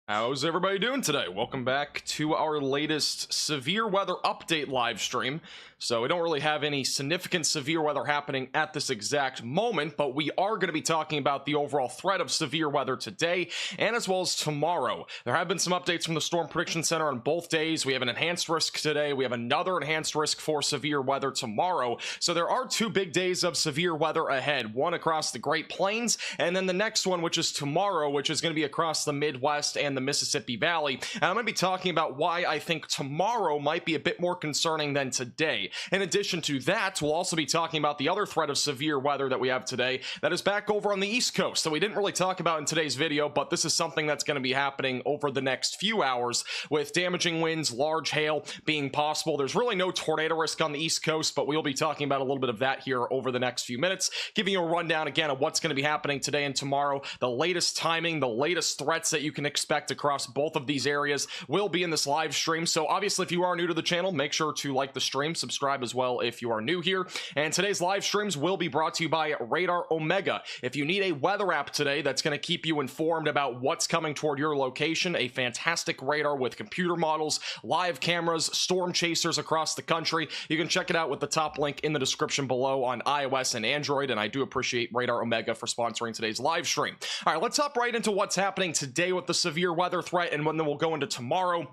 How's everybody doing today? Welcome back to our latest severe weather update live stream. So we don't really have any significant severe weather happening at this exact moment, but we are going to be talking about the overall threat of severe weather today and as well as tomorrow. There have been some updates from the Storm Prediction Center on both days. We have an enhanced risk today. We have another enhanced risk for severe weather tomorrow. So there are two big days of severe weather ahead, one across the Great Plains, and then the next one, which is tomorrow, which is going to be across the Midwest and the Mississippi Valley. And I'm going to be talking about why I think tomorrow might be a bit more concerning than today. In addition to that, we'll also be talking about the other threat of severe weather that we have today that is back over on the East Coast that we didn't really talk about in today's video, but this is something that's going to be happening over the next few hours with damaging winds, large hail being possible. There's really no tornado risk on the East Coast, but we'll be talking about a little bit of that here over the next few minutes, giving you a rundown again of what's going to be happening today and tomorrow. The latest timing, the latest threats that you can expect across both of these areas will be in this live stream. So obviously, if you are new to the channel, make sure to like the stream, subscribe as well if you are new here. And today's live streams will be brought to you by Radar Omega. If you need a weather app today that's going to keep you informed about what's coming toward your location, a fantastic radar with computer models, live cameras, storm chasers across the country, you can check it out with the top link in the description below on iOS and Android. And I do appreciate Radar Omega for sponsoring today's live stream. All right, let's hop right into what's happening today with the severe weather threat, and then we'll go into tomorrow.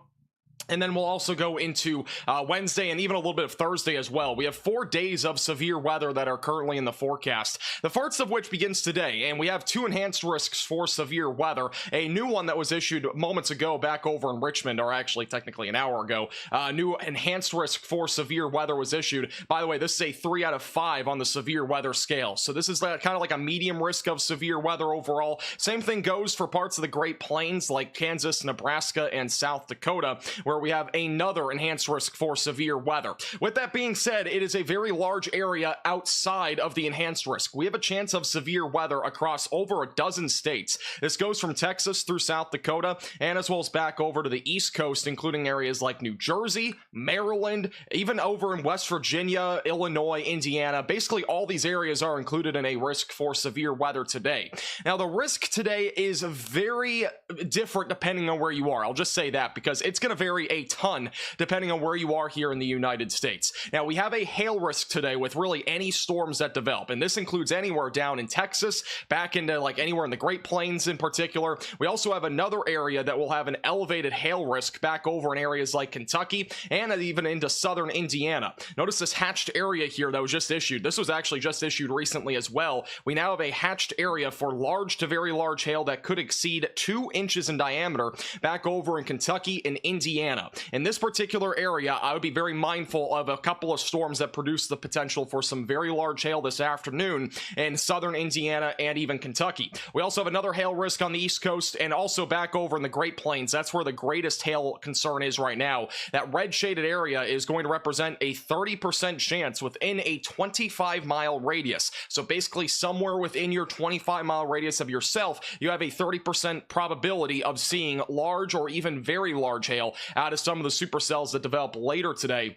And then we'll also go into Wednesday and even a little bit of Thursday as well. We have 4 days of severe weather that are currently in the forecast, the first of which begins today. And we have 2 enhanced risks for severe weather. A new one that was issued moments ago back over in Richmond, or actually technically an hour ago. New enhanced risk for severe weather was issued. By the way, this is a 3 out of 5 on the severe weather scale. So this is kind of like a medium risk of severe weather overall. Same thing goes for parts of the Great Plains like Kansas, Nebraska, and South Dakota, where we have another enhanced risk for severe weather. With that being said, it is a very large area outside of the enhanced risk. We have a chance of severe weather across over a dozen states. This goes from Texas through South Dakota and as well as back over to the East Coast, including areas like New Jersey, Maryland, even over in West Virginia, Illinois, Indiana. Basically, all these areas are included in a risk for severe weather today. Now, the risk today is very different depending on where you are. I'll just say that because it's going to vary a ton depending on where you are here in the United States. Now, we have a hail risk today with really any storms that develop, and this includes anywhere down in Texas, back into like anywhere in the Great Plains in particular. We also have another area that will have an elevated hail risk back over in areas like Kentucky and even into southern Indiana. Notice this hatched area here that was just issued. This was actually just issued recently as well. We now have a hatched area for large to very large hail that could exceed 2 inches in diameter back over in Kentucky and Indiana. In this particular area, I would be very mindful of a couple of storms that produce the potential for some very large hail this afternoon in southern Indiana and even Kentucky. We also have another hail risk on the East Coast and also back over in the Great Plains. That's where the greatest hail concern is right now. That red shaded area is going to represent a 30% chance within a 25-mile radius. So basically somewhere within your 25-mile radius of yourself, you have a 30% probability of seeing large or even very large hail out of some of the supercells that develop later today.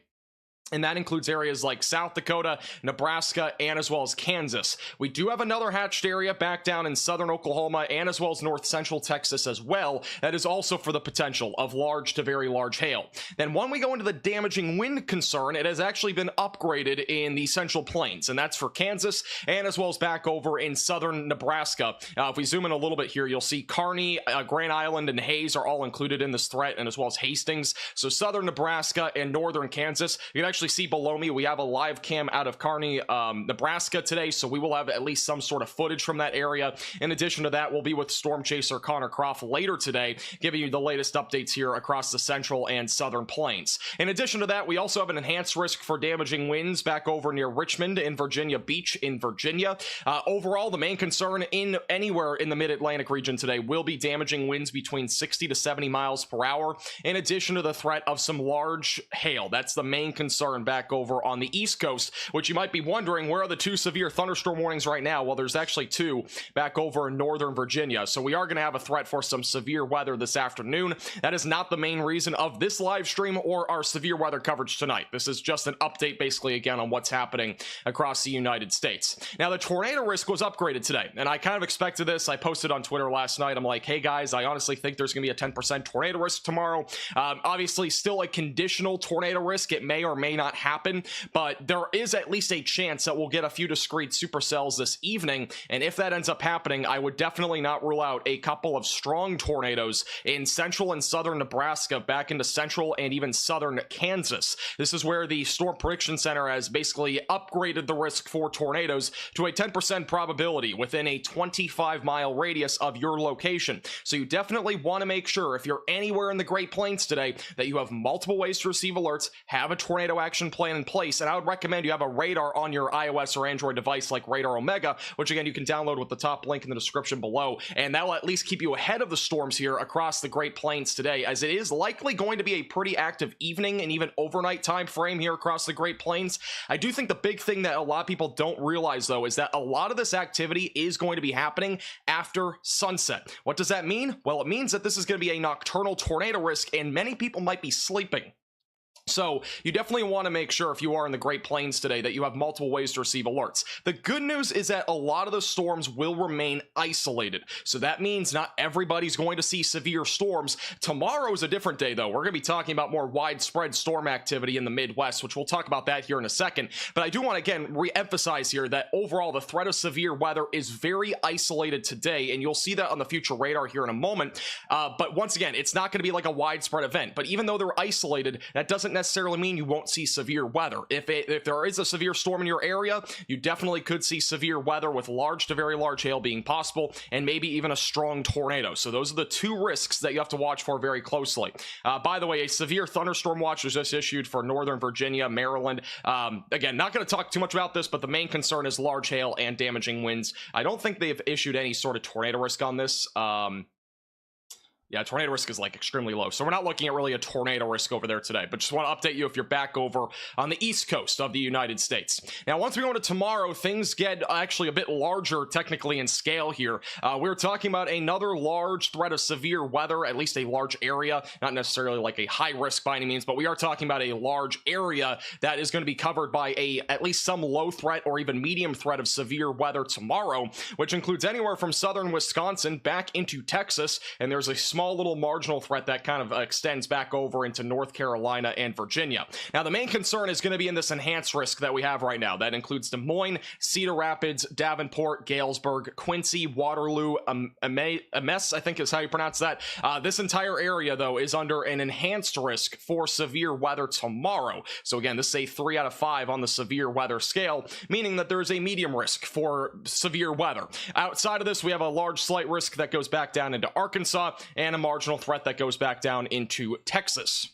And that includes areas like South Dakota, Nebraska, and as well as Kansas. We do have another hatched area back down in southern Oklahoma and as well as north central Texas as well. That is also for the potential of large to very large hail. Then when we go into the damaging wind concern, it has actually been upgraded in the Central Plains, and that's for Kansas and as well as back over in southern Nebraska. If we zoom in a little bit here, you'll see Kearney, Grand Island, and Hays are all included in this threat, and as well as Hastings. So southern Nebraska and northern Kansas. You can actually see below me, we have a live cam out of Kearney, Nebraska today, so we will have at least some sort of footage from that area. In addition to that, we'll be with storm chaser Connor Croft later today, giving you the latest updates here across the central and southern plains. In addition to that, we also have an enhanced risk for damaging winds back over near Richmond in Virginia Beach in Virginia. Overall, the main concern in anywhere in the mid-Atlantic region today will be damaging winds between 60 to 70 miles per hour, in addition to the threat of some large hail. That's the main concern concern back over on the East Coast, which you might be wondering, where are the 2 severe thunderstorm warnings right now? Well, there's actually 2 back over in northern Virginia, so we are going to have a threat for some severe weather this afternoon. That is not the main reason of this live stream or our severe weather coverage tonight. This is just an update, basically, again, on what's happening across the United States. Now, the tornado risk was upgraded today, and I kind of expected this. I posted on Twitter last night. I'm like, hey guys, I honestly think there's going to be a 10% tornado risk tomorrow. Obviously, still a conditional tornado risk. It may or may not happen, but there is at least a chance that we'll get a few discrete supercells this evening, and if that ends up happening, I would definitely not rule out a couple of strong tornadoes in central and southern Nebraska, back into central and even southern Kansas. This is where the Storm Prediction Center has basically upgraded the risk for tornadoes to a 10% probability within a 25-mile radius of your location. So you definitely want to make sure, if you're anywhere in the Great Plains today, that you have multiple ways to receive alerts, have a tornado action plan in place, and I would recommend you have a radar on your iOS or Android device like Radar Omega, which again you can download with the top link in the description below, and that will at least keep you ahead of the storms here across the Great Plains today, as it is likely going to be a pretty active evening and even overnight time frame here across the Great Plains. I do think the big thing that a lot of people don't realize, though, is that a lot of this activity is going to be happening after sunset. What does that mean? Well, it means that this is going to be a nocturnal tornado risk, and many people might be sleeping. So you definitely want to make sure, if you are in the Great Plains today, that you have multiple ways to receive alerts. The good news is that a lot of the storms will remain isolated. So that means not everybody's going to see severe storms. Tomorrow is a different day, though. We're going to be talking about more widespread storm activity in the Midwest, which we'll talk about that here in a second. But I do want to, again, re-emphasize here that overall the threat of severe weather is very isolated today, and you'll see that on the future radar here in a moment. But once again, it's not going to be like a widespread event. But even though they're isolated, that doesn't necessarily mean you won't see severe weather. If there is a severe storm in your area, you definitely could see severe weather with large to very large hail being possible, and maybe even a strong tornado. So those are the 2 risks that you have to watch for very closely. By the way, a severe thunderstorm watch was just issued for northern Virginia, Maryland. Again, not going to talk too much about this, but the main concern is large hail and damaging winds. I don't think they've issued any sort of tornado risk on this. Yeah, tornado risk is like extremely low. So we're not looking at really a tornado risk over there today, but just want to update you if you're back over on the East Coast of the United States. Now, once we go into tomorrow, things get actually a bit larger technically in scale here. We're talking about another large threat of severe weather, at least a large area, not necessarily like a high risk by any means, but we are talking about a large area that is going to be covered by at least some low threat or even medium threat of severe weather tomorrow, which includes anywhere from southern Wisconsin back into Texas, and there's a small little marginal threat that kind of extends back over into North Carolina and Virginia. Now, the main concern is going to be in this enhanced risk that we have right now. That includes Des Moines, Cedar Rapids, Davenport, Galesburg, Quincy, Waterloo, Ames, I think is how you pronounce that. This entire area, though, is under an enhanced risk for severe weather tomorrow. So again, this is a 3 out of 5 on the severe weather scale, meaning that there is a medium risk for severe weather. Outside of this, we have a large slight risk that goes back down into Arkansas, and a marginal threat that goes back down into Texas.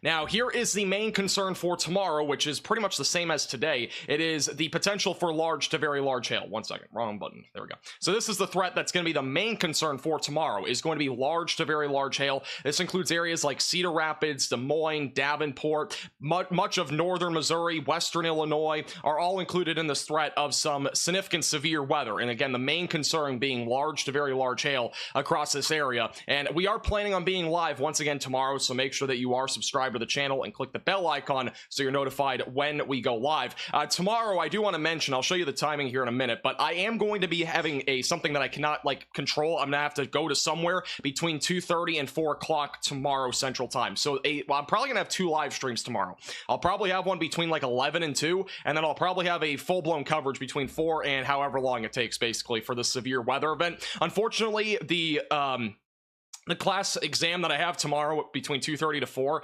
Now, here is the main concern for tomorrow, which is pretty much the same as today. It is the potential for large to very large hail. One second, wrong button. There we go. So this is the threat that's going to be the main concern for tomorrow, is going to be large to very large hail. This includes areas like Cedar Rapids, Des Moines, Davenport, much of northern Missouri, western Illinois are all included in this threat of some significant severe weather. And again, the main concern being large to very large hail across this area. And we are planning on being live once again tomorrow, so make sure that you are subscribed to the channel and click the bell icon so you're notified when we go live. Tomorrow, I do want to mention, I'll show you the timing here in a minute, but I am going to be having something that I cannot control. I'm gonna have to go to somewhere between 2:30 and 4 o'clock tomorrow Central Time. So I'm probably gonna have 2 live streams tomorrow. I'll probably have one between 11 and 2, and then I'll probably have a full-blown coverage between 4 and however long it takes, basically, for the severe weather event. Unfortunately, the class exam that I have tomorrow between 2:30 to 4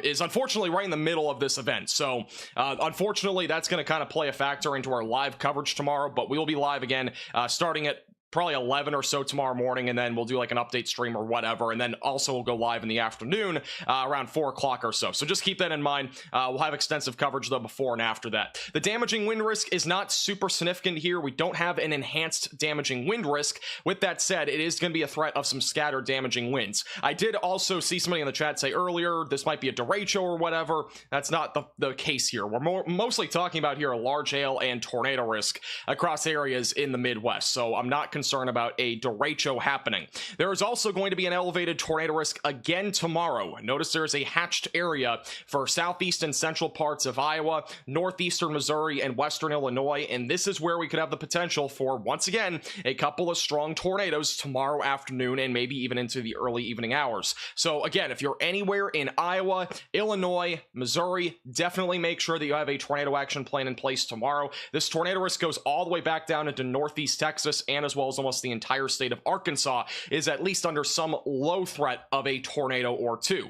is unfortunately right in the middle of this event. So unfortunately, that's going to kind of play a factor into our live coverage tomorrow, but we'll be live again starting at probably 11 or so tomorrow morning, and then we'll do like an update stream or whatever, and then also we'll go live in the afternoon around 4 o'clock or so. So just keep that in mind. We'll have extensive coverage though before and after that. The damaging wind risk is not super significant here. We don't have an enhanced damaging wind risk. With that said, it is going to be a threat of some scattered damaging winds. I did also see somebody in the chat say earlier this might be a derecho or whatever. That's not the case here. We're mostly talking about here a large hail and tornado risk across areas in the Midwest, so I'm not concerned about a derecho happening. There is also going to be an elevated tornado risk again tomorrow. Notice there is a hatched area for southeast and central parts of Iowa, northeastern Missouri, and western Illinois, and this is where we could have the potential for, once again, a couple of strong tornadoes tomorrow afternoon and maybe even into the early evening hours. So again, if you're anywhere in Iowa, Illinois, Missouri, definitely make sure that you have a tornado action plan in place tomorrow. This tornado risk goes all the way back down into northeast Texas, and as well as almost the entire state of Arkansas is at least under some low threat of a tornado or two.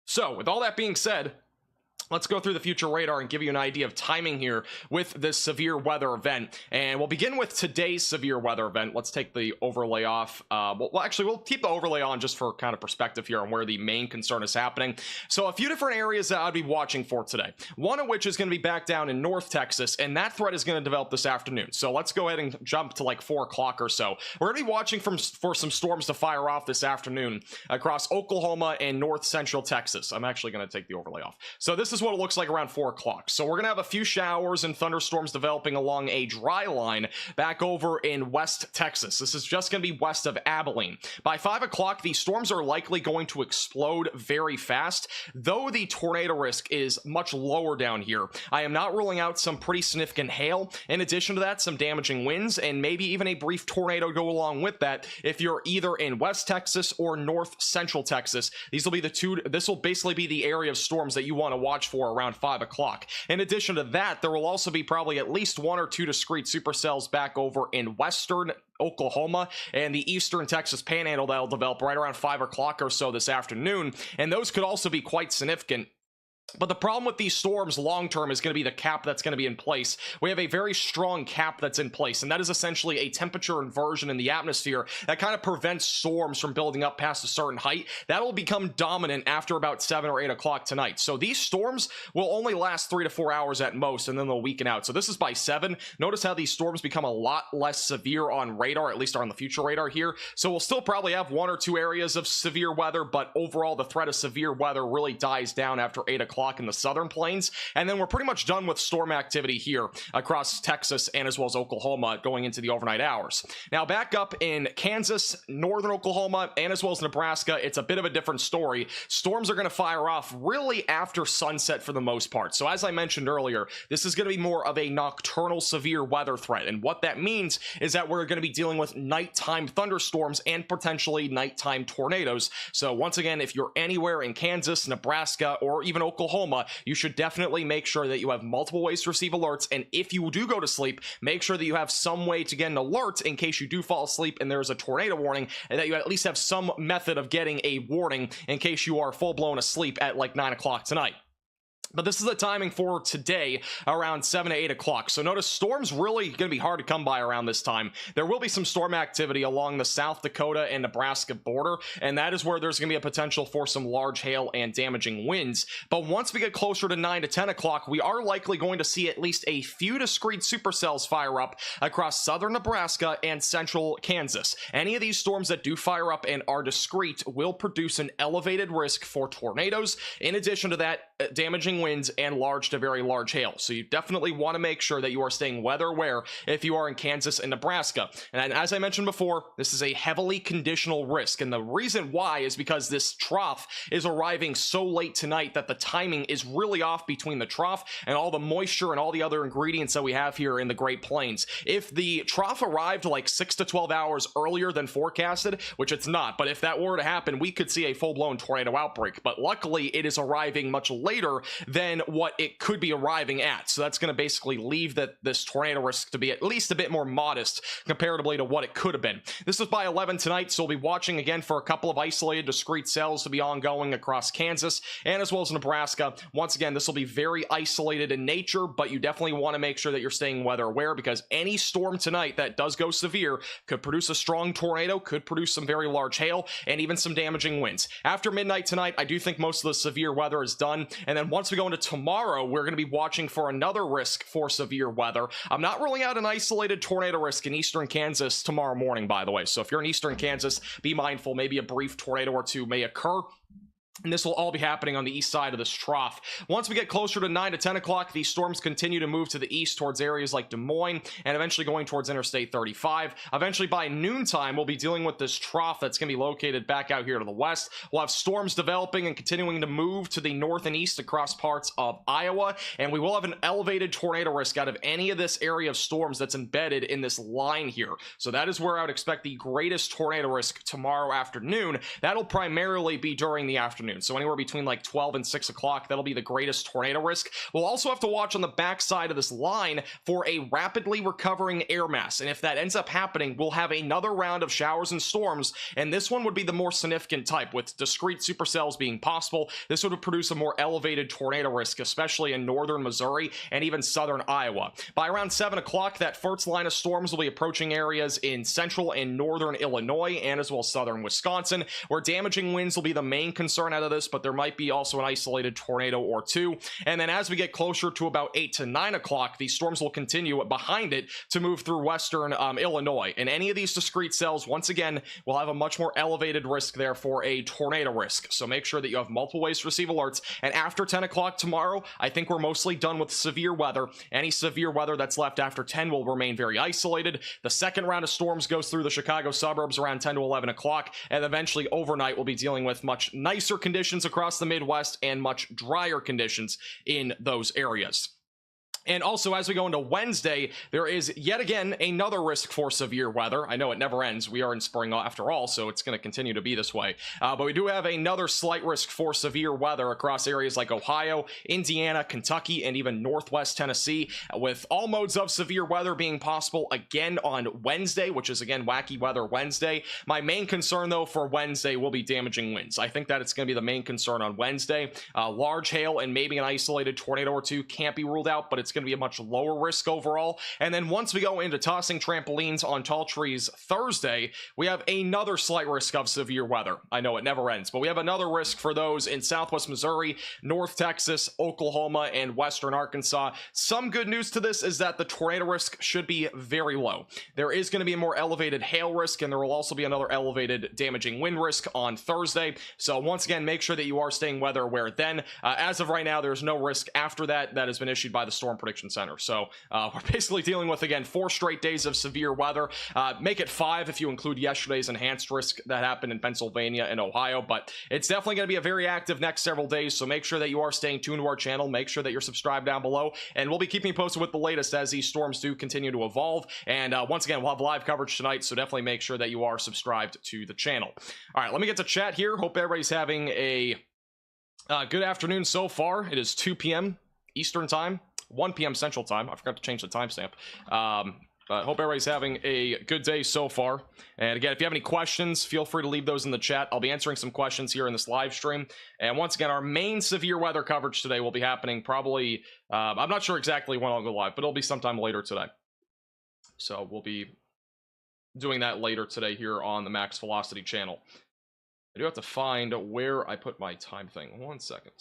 So with all that being said, let's go through the future radar and give you an idea of timing here with this severe weather event. And we'll begin with today's severe weather event. Let's take the overlay off. Actually, we'll keep the overlay on just for kind of perspective here on where the main concern is happening. So a few different areas that I'd be watching for today. One of which is going to be back down in North Texas, and that threat is going to develop this afternoon. So let's go ahead and jump to like 4 o'clock or so. We're going to be watching for some storms to fire off this afternoon across Oklahoma and north central Texas. I'm actually going to take the overlay off. So this is what it looks like around 4 o'clock. So we're gonna have a few showers and thunderstorms developing along a dry line back over in West Texas. This is just gonna be west of Abilene. By 5 o'clock, these storms are likely going to explode very fast, though the tornado risk is much lower down here. I am not ruling out some pretty significant hail. In addition to that, some damaging winds and maybe even a brief tornado go along with that if you're either in West Texas or North Central Texas. These will be the two. This will basically be the area of storms that you want to watch for around 5 o'clock. In addition to that, there will also be probably at least 1 or 2 discrete supercells back over in western Oklahoma and the eastern Texas panhandle that'll develop right around 5 o'clock or so this afternoon, and those could also be quite significant. But the problem with these storms long term is going to be the cap that's going to be in place. We have a very strong cap that's in place, and that is essentially a temperature inversion in the atmosphere that kind of prevents storms from building up past a certain height. That will become dominant after about 7 or 8 o'clock tonight. So these storms will only last 3 to 4 hours at most, and then they'll weaken out. So this is by 7. Notice how these storms become a lot less severe on radar, at least on the future radar here. So we'll still probably have 1 or 2 areas of severe weather, but overall the threat of severe weather really dies down after 8 o'clock in the southern plains, and then we're pretty much done with storm activity here across Texas and as well as Oklahoma going into the overnight hours. Now back up in Kansas, northern Oklahoma, and as well as Nebraska, it's a bit of a different story. Storms are going to fire off really after sunset for the most part. So as I mentioned earlier, this is going to be more of a nocturnal severe weather threat, and what that means is that we're going to be dealing with nighttime thunderstorms and potentially nighttime tornadoes. So once again, if you're anywhere in Kansas, Nebraska, or even Oklahoma, you should definitely make sure that you have multiple ways to receive alerts, and if you do go to sleep, make sure that you have some way to get an alert in case you do fall asleep and there's a tornado warning, and that you at least have some method of getting a warning in case you are full-blown asleep at like 9 o'clock tonight. But this is the timing for today around 7 to 8 o'clock. So notice storms really going to be hard to come by around this time. There will be some storm activity along the South Dakota and Nebraska border, and that is where there's going to be a potential for some large hail and damaging winds. But once we get closer to 9 to 10 o'clock, we are likely going to see at least a few discrete supercells fire up across southern Nebraska and central Kansas. Any of these storms that do fire up and are discrete will produce an elevated risk for tornadoes. In addition to that, damaging winds and large to very large hail. So you definitely want to make sure that you are staying weather aware if you are in Kansas and Nebraska. And as I mentioned before, this is a heavily conditional risk. And the reason why is because this trough is arriving so late tonight that the timing is really off between the trough and all the moisture and all the other ingredients that we have here in the Great Plains. If the trough arrived like 6 to 12 hours earlier than forecasted, which it's not, but if that were to happen, we could see a full-blown tornado outbreak. But luckily, it is arriving much later later than what it could be arriving at. So that's going to basically leave this tornado risk to be at least a bit more modest comparatively to what it could have been. This is by 11 tonight, so we'll be watching again for a couple of isolated discrete cells to be ongoing across Kansas and as well as Nebraska. Once again, this will be very isolated in nature, but you definitely want to make sure that you're staying weather aware, because any storm tonight that does go severe could produce a strong tornado, could produce some very large hail, and even some damaging winds. After midnight tonight, I do think most of the severe weather is done, and then once we go into tomorrow, we're going to be watching for another risk for severe weather. I'm not ruling out an isolated tornado risk in eastern Kansas tomorrow morning, by the way. So if you're in eastern Kansas, be mindful, maybe a brief tornado or two may occur. And this will all be happening on the east side of this trough. Once we get closer to 9 to 10 o'clock, these storms continue to move to the east towards areas like Des Moines and eventually going towards Interstate 35. Eventually by noontime, we'll be dealing with this trough that's going to be located back out here to the west. We'll have storms developing and continuing to move to the north and east across parts of Iowa. And we will have an elevated tornado risk out of any of this area of storms that's embedded in this line here. So that is where I would expect the greatest tornado risk tomorrow afternoon. That'll primarily be during the afternoon. So anywhere between like 12 and 6 o'clock, that'll be the greatest tornado risk. We'll also have to watch on the backside of this line for a rapidly recovering air mass. And if that ends up happening, we'll have another round of showers and storms. And this one would be the more significant type, with discrete supercells being possible. This would produce a more elevated tornado risk, especially in northern Missouri and even southern Iowa. By around 7 o'clock, that first line of storms will be approaching areas in central and northern Illinois and as well as southern Wisconsin, where damaging winds will be the main concern out of this, but there might be also an isolated tornado or two. And then as we get closer to about 8 to 9 o'clock, these storms will continue behind it to move through western Illinois. And any of these discrete cells, once again, will have a much more elevated risk there for a tornado risk. So make sure that you have multiple ways to receive alerts. And after 10 o'clock tomorrow, I think we're mostly done with severe weather. Any severe weather that's left after 10 will remain very isolated. The second round of storms goes through the Chicago suburbs around 10 to 11 o'clock. And eventually overnight, we'll be dealing with much nicer conditions across the Midwest and much drier conditions in those areas. And also, as we go into Wednesday, there is yet again another risk for severe weather. I know it never ends. We are in spring after all, so it's going to continue to be this way. But we do have another slight risk for severe weather across areas like Ohio, Indiana, Kentucky, and even Northwest Tennessee, with all modes of severe weather being possible again on Wednesday, which is again Wacky Weather Wednesday. My main concern, though, for Wednesday will be damaging winds. I think that it's going to be the main concern on Wednesday. Large hail and maybe an isolated tornado or two can't be ruled out, but it's going to be a much lower risk overall. And then once we go into tossing trampolines on tall trees Thursday, we have another slight risk of severe weather. I know it never ends, but we have another risk for those in southwest Missouri, North Texas, Oklahoma, and western Arkansas. Some good news to this is that the tornado risk should be very low. There is going to be a more elevated hail risk, and there will also be another elevated damaging wind risk on Thursday. So once again, make sure that you are staying weather aware then. As of right now, there's no risk after that has been issued by the Storm Prediction Center. So we're basically dealing with, again, 4 straight days of severe weather. Make it 5 if you include yesterday's enhanced risk that happened in Pennsylvania and Ohio, but it's definitely going to be a very active next several days, so make sure that you are staying tuned to our channel. Make sure that you're subscribed down below, and we'll be keeping you posted with the latest as these storms do continue to evolve. And once again, we'll have live coverage tonight, so definitely make sure that you are subscribed to the channel. All right, let me get to chat here. Hope everybody's having a good afternoon so far. It is 2 p.m. Eastern time, 1 p.m. Central time. I forgot to change the timestamp. Hope everybody's having a good day so far. And again, if you have any questions, feel free to leave those in the chat. I'll be answering some questions here in this live stream. And once again, our main severe weather coverage today will be happening probably, I'm not sure exactly when I'll go live, but it'll be sometime later today. So we'll be doing that later today here on the Max Velocity channel. I do have to find where I put my time thing. 1 second.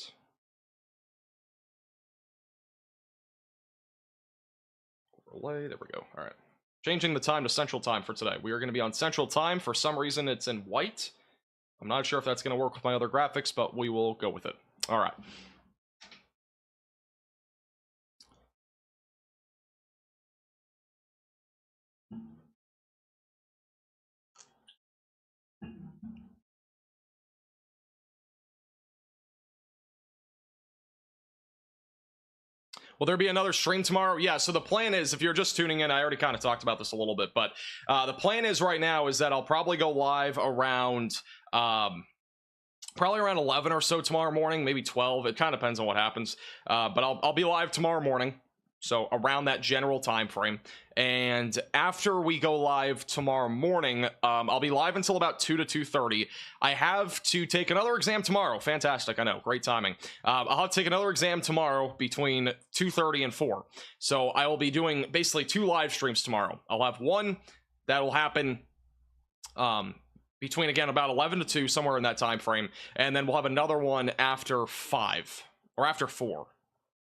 Overlay, there we go. All right. Changing the time to Central Time for today. We are going to be on Central Time. For some reason, it's in white. I'm not sure if that's going to work with my other graphics, but we will go with it. All right. Will there be another stream tomorrow? Yeah, so the plan is, if you're just tuning in, I already kind of talked about this a little bit, but the plan is right now is that I'll probably go live around probably around 11 or so tomorrow morning, maybe 12. It kind of depends on what happens. But I'll be live tomorrow morning, so around that general time frame. And after we go live tomorrow morning, I'll be live until about 2 to 2:30. I have to take another exam tomorrow. Fantastic, I know, great timing. I'll have to take another exam tomorrow between 2:30 and 4. So I will be doing basically 2 live streams tomorrow. I'll have one that will happen between, again, about 11 to 2, somewhere in that time frame, and then we'll have another one after 5 or after 4.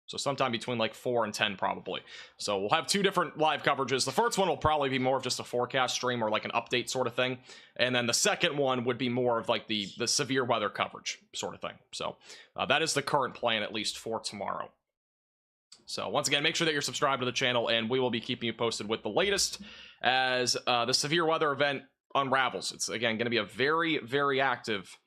So sometime between like 4 and 10 probably. So we'll have 2 different live coverages. The first one will probably be more of just a forecast stream or like an update sort of thing. And then the second one would be more of like the severe weather coverage sort of thing. So that is the current plan, at least for tomorrow. So once again, make sure that you're subscribed to the channel, and we will be keeping you posted with the latest as the severe weather event unravels. It's, again, going to be a very, very active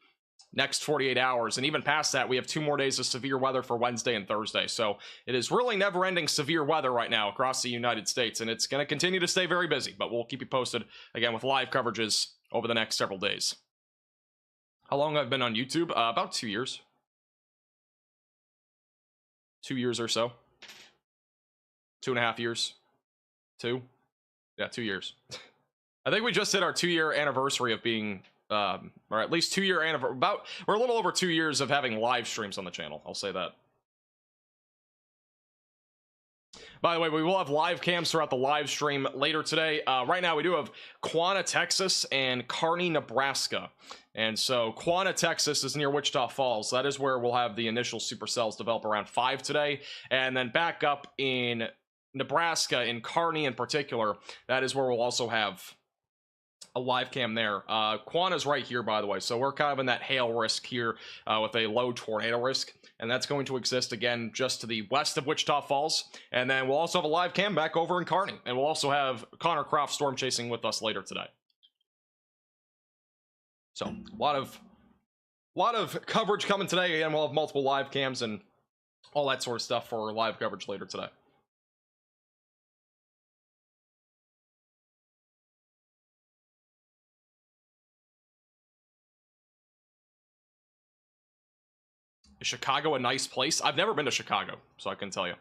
next 48 hours, and even past that, we have 2 more days of severe weather for Wednesday and Thursday. So it is really never-ending severe weather right now across the United States, and it's going to continue to stay very busy, but we'll keep you posted, again, with live coverages over the next several days. How long I've been on YouTube? About 2 years. 2 years or so. 2.5 years. 2? Yeah, 2 years. I think we just hit our 2-year anniversary of being... or at least 2-year anniversary. We're a little over 2 years of having live streams on the channel. I'll say that. By the way, we will have live cams throughout the live stream later today. Right now, we do have Quanah, Texas, and Kearney, Nebraska. And so Quanah, Texas is near Wichita Falls. That is where we'll have the initial supercells develop around 5 today. And then back up in Nebraska, in Kearney in particular, that is where we'll also have a live cam there. Quanah's right here, by the way, so we're kind of in that hail risk here with a low tornado risk, and that's going to exist again just to the west of Wichita Falls. And then we'll also have a live cam back over in Kearney, and we'll also have Connor Croft storm chasing with us later today. So a lot of coverage coming today. Again, we'll have multiple live cams and all that sort of stuff for live coverage later today. Is Chicago a nice place? I've never been to Chicago, so I can tell you.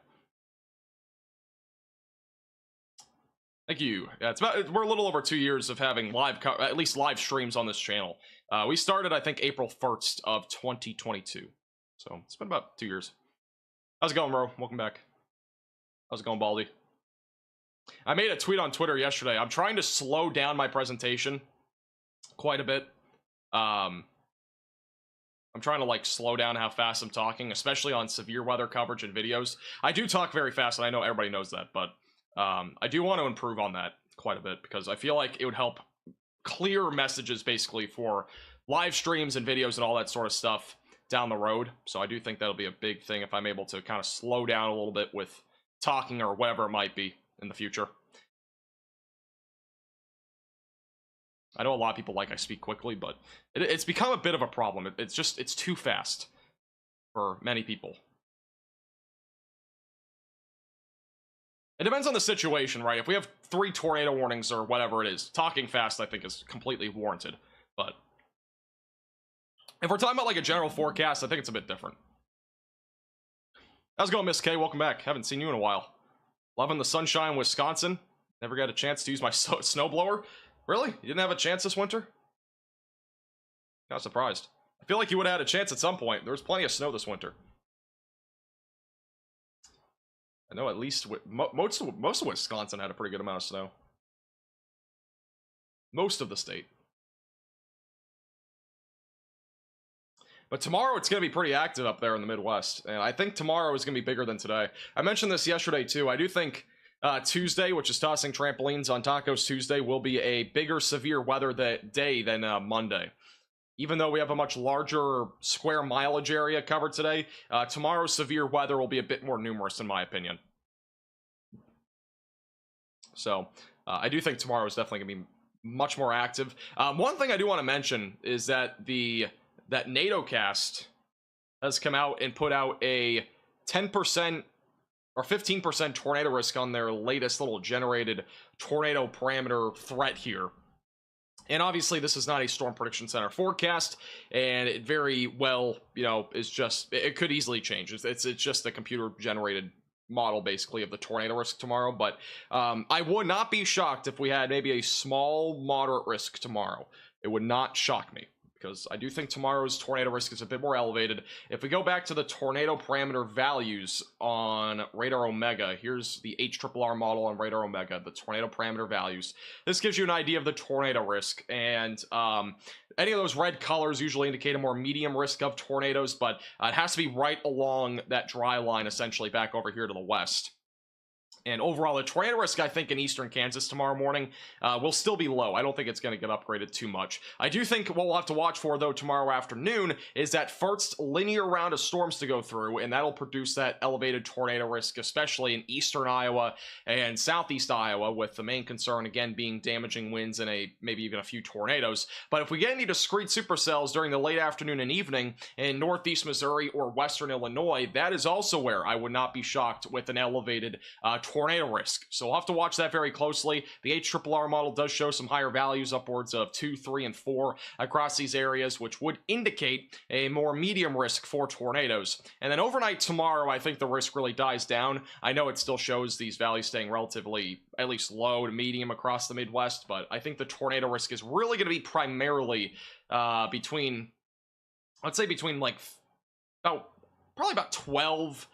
Thank you. Yeah, we're a little over 2 years of having at least live streams on this channel. We started, I think, April 1st of 2022. So it's been about 2 years. How's it going, bro? Welcome back. How's it going, Baldy? I made a tweet on Twitter yesterday. I'm trying to slow down my presentation quite a bit. I'm trying to like slow down how fast I'm talking, especially on severe weather coverage and videos. I do talk very fast, and I know everybody knows that, but I do want to improve on that quite a bit, because I feel like it would help clear messages basically for live streams and videos and all that sort of stuff down the road. So I do think that'll be a big thing if I'm able to kind of slow down a little bit with talking or whatever it might be in the future. I know a lot of people like I speak quickly, but it's become a bit of a problem. It's too fast for many people. It depends on the situation, right? If we have 3 tornado warnings or whatever it is, talking fast, I think, is completely warranted. But if we're talking about like a general forecast, I think it's a bit different. How's it going, Miss K? Welcome back. Haven't seen you in a while. Loving the sunshine in Wisconsin. Never got a chance to use my snowblower. Really? You didn't have a chance this winter? Got surprised. I feel like you would have had a chance at some point. There was plenty of snow this winter. I know at least most of Wisconsin had a pretty good amount of snow. Most of the state. But tomorrow it's going to be pretty active up there in the Midwest. And I think tomorrow is going to be bigger than today. I mentioned this yesterday too. I do think Tuesday, which is tossing trampolines on Tacos Tuesday, will be a bigger severe weather day than Monday. Even though we have a much larger square mileage area covered today, tomorrow's severe weather will be a bit more numerous, in my opinion. So I do think tomorrow is definitely going to be much more active. One thing I do want to mention is that that NATOcast has come out and put out a 10% or 15% tornado risk on their latest little generated tornado parameter threat here. And obviously, this is not a Storm Prediction Center forecast, and it very well, is just, it could easily change. It's just a computer-generated model, basically, of the tornado risk tomorrow. But I would not be shocked if we had maybe a small, moderate risk tomorrow. It would not shock me, because I do think tomorrow's tornado risk is a bit more elevated. If we go back to the tornado parameter values on Radar Omega, here's the HRRR model on Radar Omega, the tornado parameter values. This gives you an idea of the tornado risk, and any of those red colors usually indicate a more medium risk of tornadoes, but it has to be right along that dry line, essentially, back over here to the west. And overall, the tornado risk, I think, in eastern Kansas tomorrow morning will still be low. I don't think it's going to get upgraded too much. I do think what we'll have to watch for, though, tomorrow afternoon is that first linear round of storms to go through, and that'll produce that elevated tornado risk, especially in eastern Iowa and southeast Iowa, with the main concern, again, being damaging winds and maybe even a few tornadoes. But if we get any discrete supercells during the late afternoon and evening in northeast Missouri or western Illinois, that is also where I would not be shocked with an elevated tornado risk. So we'll have to watch that very closely. The HRRR model does show some higher values, upwards of 2, 3, and 4 across these areas, which would indicate a more medium risk for tornadoes. And then overnight tomorrow, I think the risk really dies down. I know it still shows these values staying relatively at least low to medium across the Midwest, but I think the tornado risk is really going to be primarily between, let's say between probably about 12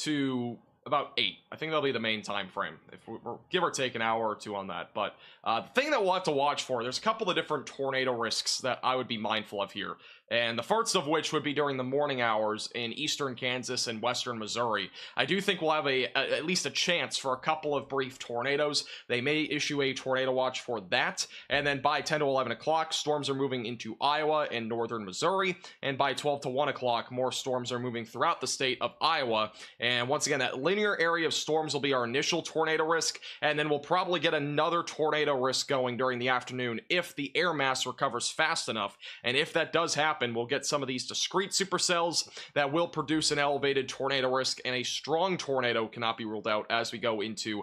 to about 8. I think that'll be the main time frame, if we're give or take an hour or two on that. But the thing that we'll have to watch for, there's a couple of different tornado risks that I would be mindful of here, and the first of which would be during the morning hours in eastern Kansas and western Missouri. I do think we'll have at least a chance for a couple of brief tornadoes. They may issue a tornado watch for that, and then by 10 to 11 o'clock, storms are moving into Iowa and northern Missouri, and by 12 to 1 o'clock, more storms are moving throughout the state of Iowa. And once again, that linear area of storms will be our initial tornado risk, and then we'll probably get another tornado risk going during the afternoon if the air mass recovers fast enough. And if that does happen, we'll get some of these discrete supercells that will produce an elevated tornado risk, and a strong tornado cannot be ruled out as we go into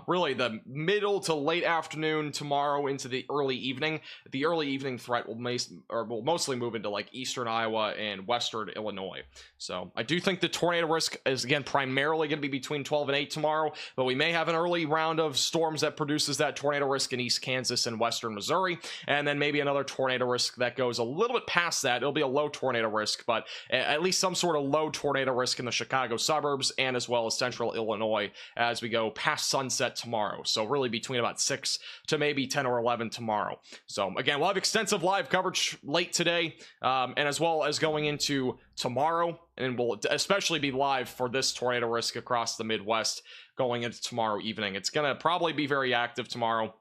really the middle to late afternoon tomorrow into the early evening. The early evening threat will mostly move into like eastern Iowa and western Illinois. So I do think the tornado risk is, again, primarily going to be between 12 and 8 tomorrow, but we may have an early round of storms that produces that tornado risk in east Kansas and western Missouri, and then maybe another tornado risk that goes a little bit past that. It'll be a low tornado risk, but at least some sort of low tornado risk in the Chicago suburbs and as well as central Illinois as we go past sunset tomorrow. So really between about 6 to maybe 10 or 11 tomorrow. So again, we'll have extensive live coverage late today, and as well as going into tomorrow, and we'll especially be live for this tornado risk across the Midwest going into tomorrow evening. It's going to probably be very active tomorrow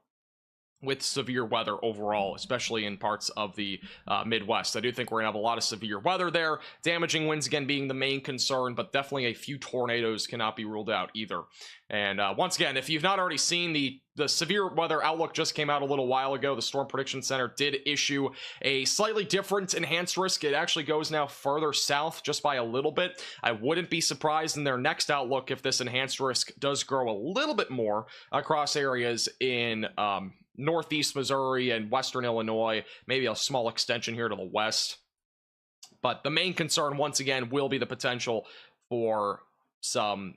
with severe weather overall, especially in parts of the Midwest. I do think we're gonna have a lot of severe weather there, damaging winds again being the main concern, but definitely a few tornadoes cannot be ruled out either. And once again, if you've not already seen, the severe weather outlook just came out a little while ago. The Storm Prediction Center did issue a slightly different enhanced risk. It actually goes now further south just by a little bit. I wouldn't be surprised in their next outlook if this enhanced risk does grow a little bit more across areas in northeast Missouri and western Illinois, maybe a small extension here to the west. But the main concern, once again, will be the potential for some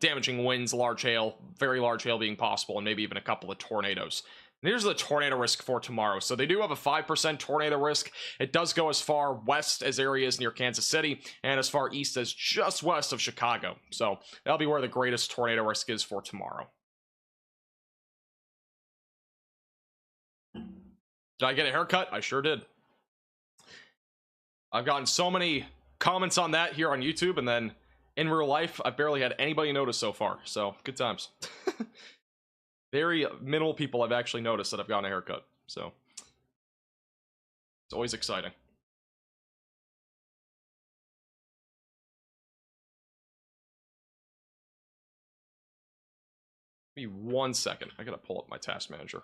damaging winds, large hail, very large hail being possible, and maybe even a couple of tornadoes. And here's the tornado risk for tomorrow. So they do have a 5% tornado risk. It does go as far west as areas near Kansas City and as far east as just west of Chicago. So that'll be where the greatest tornado risk is for tomorrow. Did I get a haircut? I sure did. I've gotten so many comments on that here on YouTube, and then in real life, I've barely had anybody notice so far. So, good times. Very minimal people I've actually noticed that I've gotten a haircut. So, it's always exciting. Give me 1 second. I gotta pull up my task manager.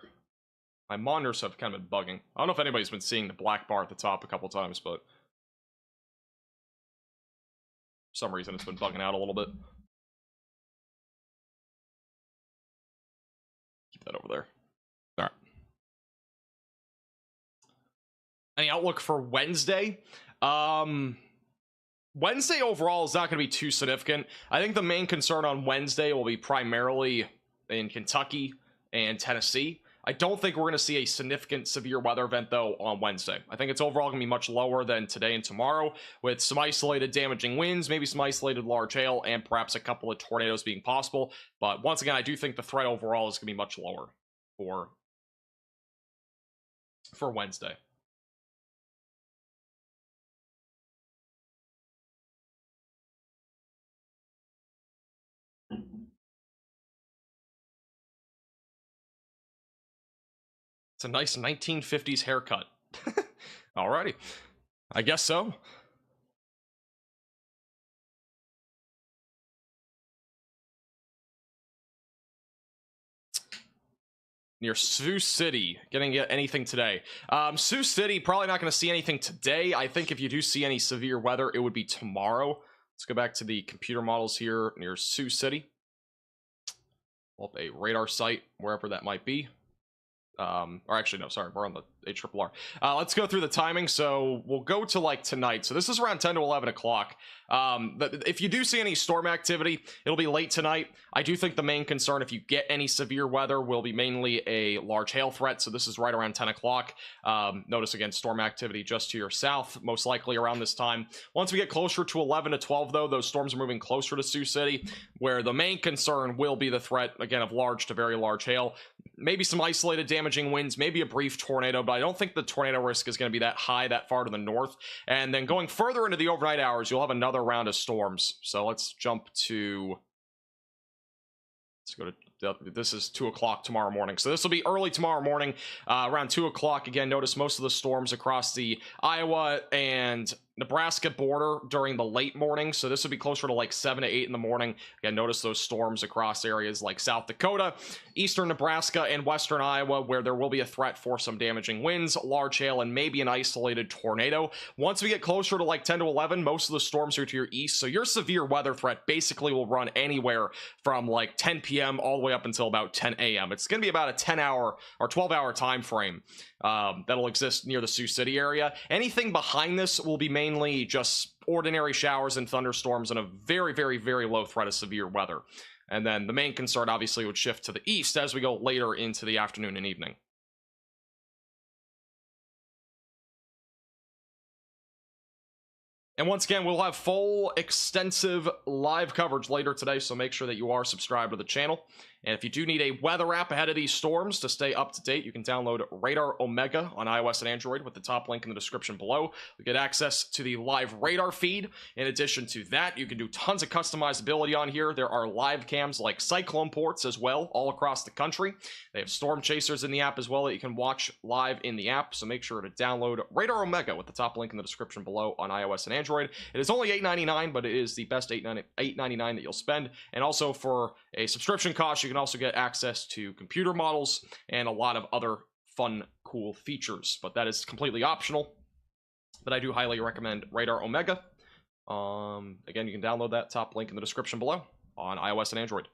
My monitors have kind of been bugging. I don't know if anybody's been seeing the black bar at the top a couple times, but for some reason it's been bugging out a little bit. Keep that over there. All right. Any outlook for Wednesday? Wednesday overall is not going to be too significant. I think the main concern on Wednesday will be primarily in Kentucky and Tennessee. I don't think we're going to see a significant severe weather event, though, on Wednesday. I think it's overall going to be much lower than today and tomorrow, with some isolated damaging winds, maybe some isolated large hail, and perhaps a couple of tornadoes being possible. But once again, I do think the threat overall is going to be much lower for Wednesday. It's a nice 1950s haircut. Alrighty. I guess so. Near Sioux City. Gonna get anything today? Sioux City, probably not going to see anything today. I think if you do see any severe weather, it would be tomorrow. Let's go back to the computer models here near Sioux City. Pull up a radar site, wherever that might be. Or actually, no, sorry, we're on the ARRR. Let's go through the timing. So we'll go to like tonight. So this is around 10 to 11 o'clock. But if you do see any storm activity, it'll be late tonight. I do think the main concern, if you get any severe weather, will be mainly a large hail threat. So this is right around 10 o'clock. Notice again, storm activity just to your south, most likely around this time. Once we get closer to 11 to 12, though, those storms are moving closer to Sioux City, where the main concern will be the threat, again, of large to very large hail. Maybe some isolated damaging winds, maybe a brief tornado, but I don't think the tornado risk is going to be that high that far to the north. And then going further into the overnight hours, you'll have another round of storms. So let's jump to, let's go to, this is 2 o'clock tomorrow morning. So this will be early tomorrow morning, around 2 o'clock. Again, notice most of the storms across the Iowa and Nebraska border during the late morning. So this would be closer to like 7 to 8 in the morning. Again, notice those storms across areas like South Dakota, eastern Nebraska, and western Iowa, where there will be a threat for some damaging winds, large hail, and maybe an isolated tornado. Once we get closer to like 10 to 11, most of the storms are to your east. So your severe weather threat basically will run anywhere from like 10 p.m. all the way up until about 10 a.m. It's going to be about a 10-hour or 12-hour time frame that'll exist near the Sioux City area. Anything behind this will be mainly just ordinary showers and thunderstorms and a very, very, very low threat of severe weather. And then the main concern obviously would shift to the east as we go later into the afternoon and evening. And once again, we'll have full, extensive live coverage later today, so make sure that you are subscribed to the channel. And if you do need a weather app ahead of these storms to stay up to date, you can download Radar Omega on iOS and Android with the top link in the description below. You get access to the live radar feed. In addition to that, you can do tons of customizability on here. There are live cams like cyclone ports as well, all across the country. They have storm chasers in the app as well that you can watch live in the app, so make sure to download Radar Omega with the top link in the description below on iOS and Android. It is only $8.99, but it is the best $8.99 that you'll spend. And also for a subscription cost, you can also get access to computer models and a lot of other fun, cool features. But that is completely optional. But I do highly recommend Radar Omega. Again, you can download that top link in the description below on iOS and Android.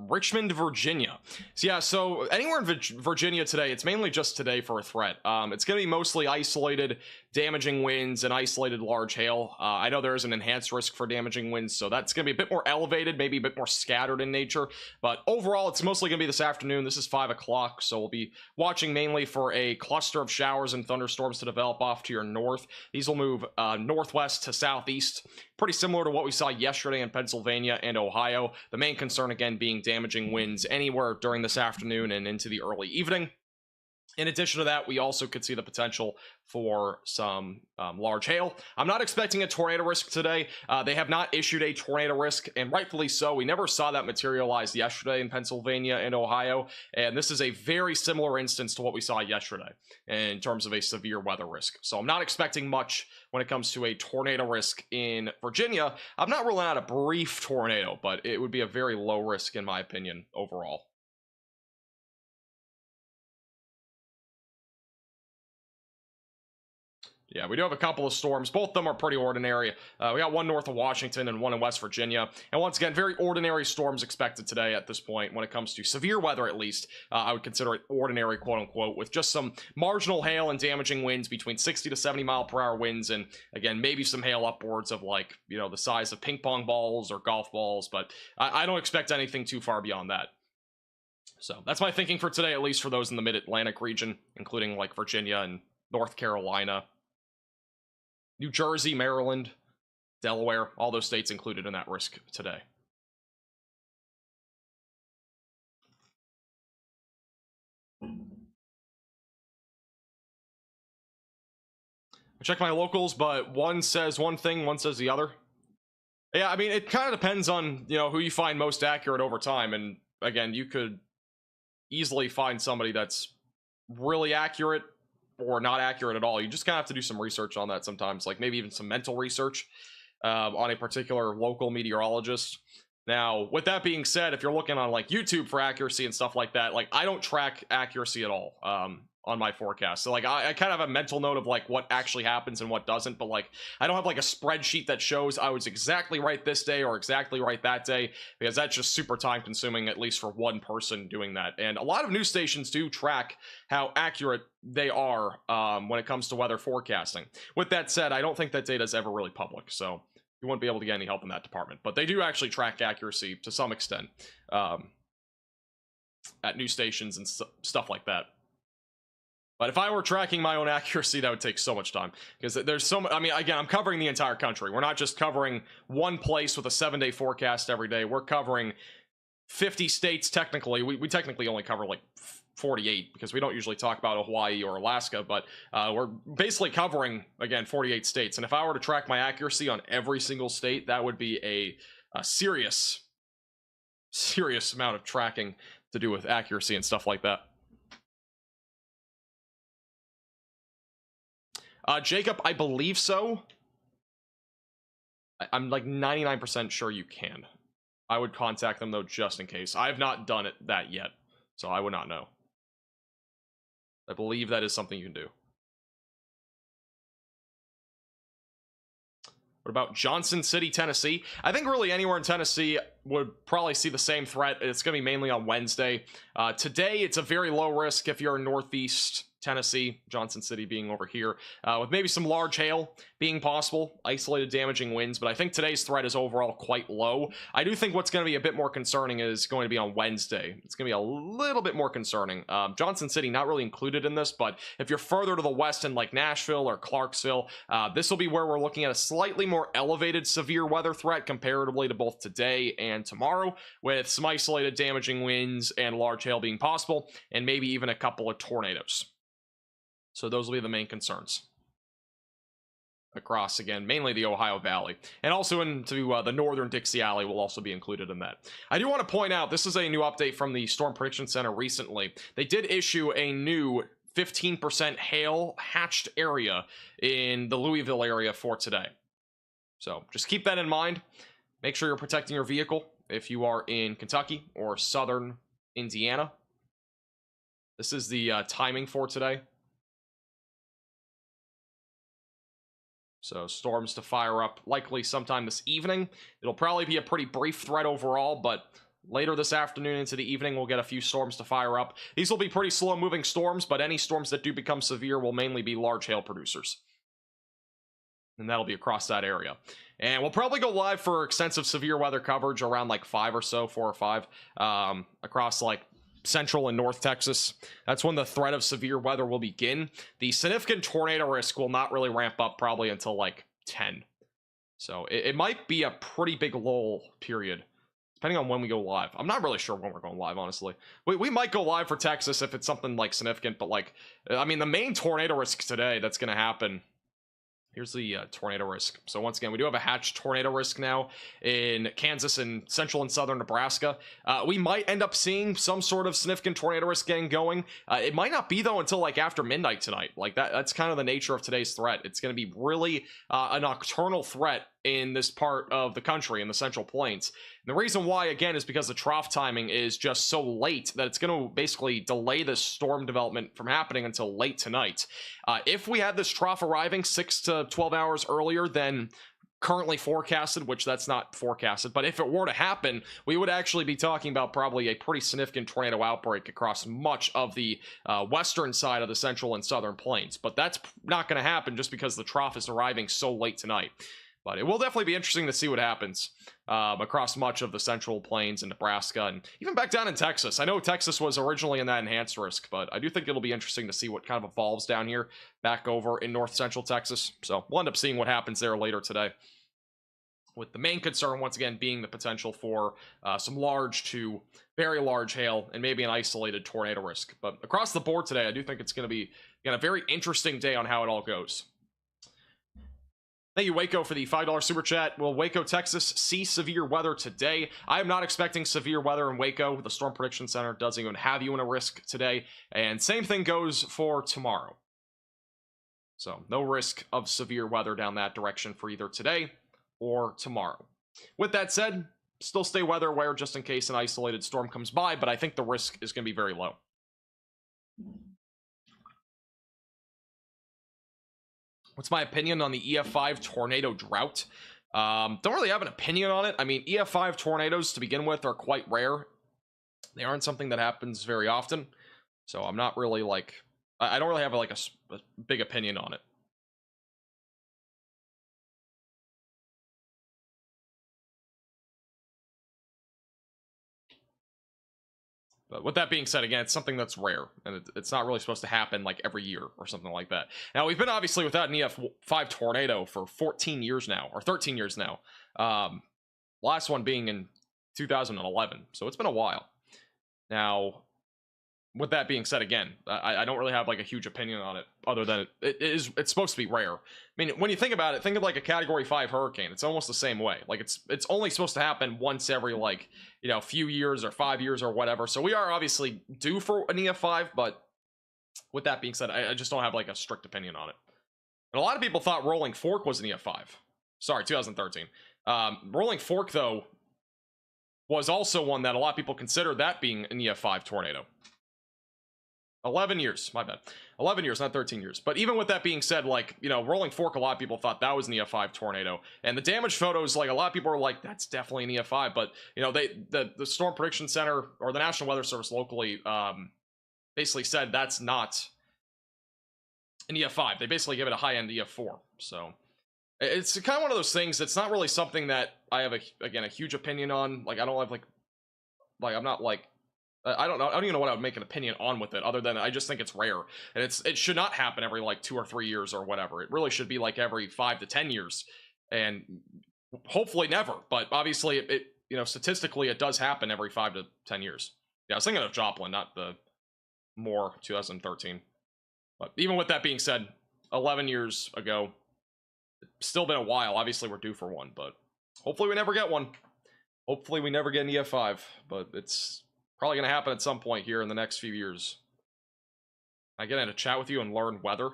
Richmond, Virginia. So yeah, so anywhere in Virginia today, it's mainly just today for a threat. It's going to be mostly isolated damaging winds and isolated large hail. I know there is an enhanced risk for damaging winds, so that's going to be a bit more elevated, maybe a bit more scattered in nature. But overall, it's mostly going to be this afternoon. This is 5 o'clock, so we'll be watching mainly for a cluster of showers and thunderstorms to develop off to your north. These will move northwest to southeast, pretty similar to what we saw yesterday in Pennsylvania and Ohio. The main concern, again, being damaging winds anywhere during this afternoon and into the early evening. In addition to that, we also could see the potential for some large hail. I'm not expecting a tornado risk today. They have not issued a tornado risk, and rightfully so. We never saw that materialize yesterday in Pennsylvania and Ohio, and this is a very similar instance to what we saw yesterday in terms of a severe weather risk. So I'm not expecting much when it comes to a tornado risk in Virginia. I'm not ruling out a brief tornado, but it would be a very low risk in my opinion overall. Yeah, we do have a couple of storms. Both of them are pretty ordinary. We got one north of Washington and one in West Virginia. And once again, very ordinary storms expected today at this point when it comes to severe weather, at least. I would consider it ordinary, quote unquote, with just some marginal hail and damaging winds between 60 to 70 mile per hour winds. And again, maybe some hail upwards of like, you know, the size of ping pong balls or golf balls. But I don't expect anything too far beyond that. So that's my thinking for today, at least for those in the mid-Atlantic region, including like Virginia and North Carolina. New Jersey, Maryland, Delaware, all those states included in that risk today. I check my locals, but one says one thing, one says the other. Yeah, I mean, it kind of depends on, you know, who you find most accurate over time. And again, you could easily find somebody that's really accurate or not accurate at all. You just kind of have to do some research on that sometimes, like maybe even some mental research on a particular local meteorologist. Now, with that being said, if you're looking on like YouTube for accuracy and stuff like that, like I don't track accuracy at all on my forecast. So like I kind of have a mental note of like what actually happens and what doesn't, but like I don't have like a spreadsheet that shows I was exactly right this day or exactly right that day, because that's just super time consuming, at least for one person doing that. And a lot of news stations do track how accurate they are when it comes to weather forecasting. With that said, I don't think that data is ever really public, so you won't be able to get any help in that department. But they do actually track accuracy to some extent at news stations and stuff like that. But if I were tracking my own accuracy, that would take so much time, because there's so much. I mean, again, I'm covering the entire country. We're not just covering one place with a 7-day forecast every day. We're covering 50 states technically. We technically only cover like 48 because we don't usually talk about Hawaii or Alaska, but we're basically covering, again, 48 states. And if I were to track my accuracy on every single state, that would be a serious amount of tracking to do with accuracy and stuff like that. Jacob, I believe so. I'm like 99% sure you can. I would contact them though, just in case. I have not done that yet, so I would not know. I believe that is something you can do. What about Johnson City, Tennessee? I think really anywhere in Tennessee would probably see the same threat. It's going to be mainly on Wednesday. Today, it's a very low risk if you're in Northeast Tennessee, Johnson City being over here, with maybe some large hail being possible, isolated damaging winds, but I think today's threat is overall quite low. I do think what's going to be a bit more concerning is going to be on Wednesday. It's going to be a little bit more concerning. Johnson City not really included in this, but if you're further to the west in like Nashville or Clarksville, this will be where we're looking at a slightly more elevated severe weather threat comparatively to both today and tomorrow, with some isolated damaging winds and large hail being possible, and maybe even a couple of tornadoes. So those will be the main concerns across, again, mainly the Ohio Valley, and also into the northern Dixie Alley will also be included in that. I do want to point out, this is a new update from the Storm Prediction Center recently. They did issue a new 15% hail hatched area in the Louisville area for today. So just keep that in mind. Make sure you're protecting your vehicle if you are in Kentucky or southern Indiana. This is the timing for today. So storms to fire up likely sometime this evening. It'll probably be a pretty brief threat overall, but later this afternoon into the evening, we'll get a few storms to fire up. These will be pretty slow moving storms, but any storms that do become severe will mainly be large hail producers. And that'll be across that area. And we'll probably go live for extensive severe weather coverage around like 4 or 5, across like Central and North Texas. That's when the threat of severe weather will begin. The significant tornado risk will not really ramp up probably until like 10. So it might be a pretty big lull period, depending on when we go live. I'm not really sure when we're going live, honestly. We might go live for Texas if it's something like significant, but like, I mean, the main tornado risk today that's going to happen. Here's the tornado risk. So once again, we do have a hatched tornado risk now in Kansas and central and southern Nebraska. We might end up seeing some sort of significant tornado risk getting going. It might not be, though, until like after midnight tonight. Like that's kind of the nature of today's threat. It's going to be really a nocturnal threat in this part of the country, in the Central Plains. And the reason why, again, is because the trough timing is just so late that it's going to basically delay this storm development from happening until late tonight. If we had this trough arriving 6 to 12 hours earlier than currently forecasted, which that's not forecasted, but if it were to happen, we would actually be talking about probably a pretty significant tornado outbreak across much of the western side of the Central and Southern Plains. But that's not going to happen just because the trough is arriving so late tonight. But it will definitely be interesting to see what happens across much of the Central Plains and Nebraska, and even back down in Texas. I know Texas was originally in that enhanced risk, but I do think it'll be interesting to see what kind of evolves down here back over in north central Texas. So we'll end up seeing what happens there later today, with the main concern once again being the potential for some large to very large hail and maybe an isolated tornado risk. But across the board today, I do think it's going to be, again, a very interesting day on how it all goes. Thank you, Waco, for the $5 super chat. Will Waco, Texas see severe weather today? I am not expecting severe weather in Waco. The Storm Prediction Center doesn't even have you in a risk today. And same thing goes for tomorrow. So no risk of severe weather down that direction for either today or tomorrow. With that said, still stay weather aware just in case an isolated storm comes by, but I think the risk is going to be very low. What's my opinion on the EF5 tornado drought? Don't really have an opinion on it. I mean, EF5 tornadoes to begin with are quite rare. They aren't something that happens very often. So I'm not really like, I don't really have like a big opinion on it. But with that being said, again, it's something that's rare, and it's not really supposed to happen like every year or something like that. Now, we've been obviously without an EF5 tornado for 14 years now, or 13 years now. Last one being in 2011, so it's been a while. Now, with that being said, again, I don't really have like a huge opinion on it, other than it's supposed to be rare. I mean, when you think about it, think of like a Category 5 hurricane. It's almost the same way. Like it's only supposed to happen once every like, you know, few years or 5 years or whatever. So we are obviously due for an EF5, but with that being said, I just don't have like a strict opinion on it. And a lot of people thought Rolling Fork was an EF5. Sorry, 2013. Rolling Fork, though, was also one that a lot of people considered that being an EF5 tornado. 11 years, my bad. 11 years, not 13 years. But even with that being said, like, you know, Rolling Fork, a lot of people thought that was an EF5 tornado. And the damage photos, like, a lot of people are like, that's definitely an EF5. But, you know, the Storm Prediction Center, or the National Weather Service locally, basically said that's not an EF5. They basically give it a high-end EF4. So it's kind of one of those things. It's not really something that I have, a huge opinion on. Like, I don't have, like I'm not, like, I don't know. I don't even know what I would make an opinion on with it, other than I just think it's rare, and it should not happen every like 2 or 3 years or whatever. It really should be like every 5 to 10 years, and hopefully never. But obviously, it you know, statistically, it does happen every 5 to 10 years. Yeah, I was thinking of Joplin, not the Moore 2013. But even with that being said, 11 years ago, it's still been a while. Obviously, we're due for one, but hopefully we never get one. Hopefully we never get an EF5, but it's probably going to happen at some point here in the next few years. I get in to chat with you and learn weather.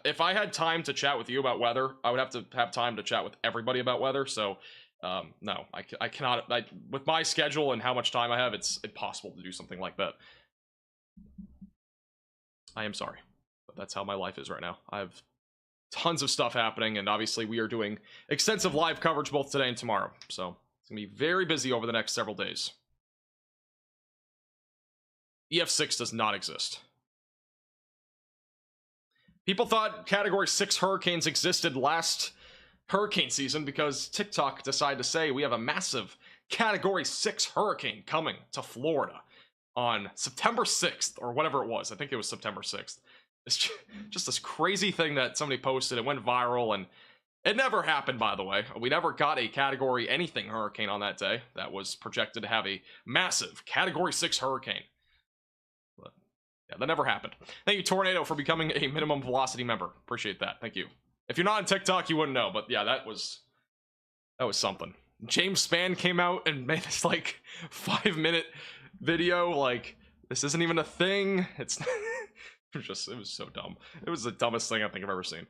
If I had time to chat with you about weather, I would have to have time to chat with everybody about weather. So, no, I cannot. With my schedule and how much time I have, it's impossible to do something like that. I am sorry, but that's how my life is right now. I have tons of stuff happening, and obviously we are doing extensive live coverage both today and tomorrow. So it's going to be very busy over the next several days. EF6 does not exist. People thought Category 6 hurricanes existed last hurricane season because TikTok decided to say we have a massive Category 6 hurricane coming to Florida on September 6th, or whatever it was. I think it was September 6th. It's just this crazy thing that somebody posted. It went viral, and it never happened, by the way. We never got a Category anything hurricane on that day. That was projected to have a massive Category 6 hurricane. Yeah, that never happened. Thank you, Tornado, for becoming a minimum velocity member. Appreciate that. Thank you. If you're not on TikTok, you wouldn't know, but yeah, that was something. James Spann came out and made this like 5-minute video. Like, this isn't even a thing. It's it was so dumb. It was the dumbest thing I think I've ever seen.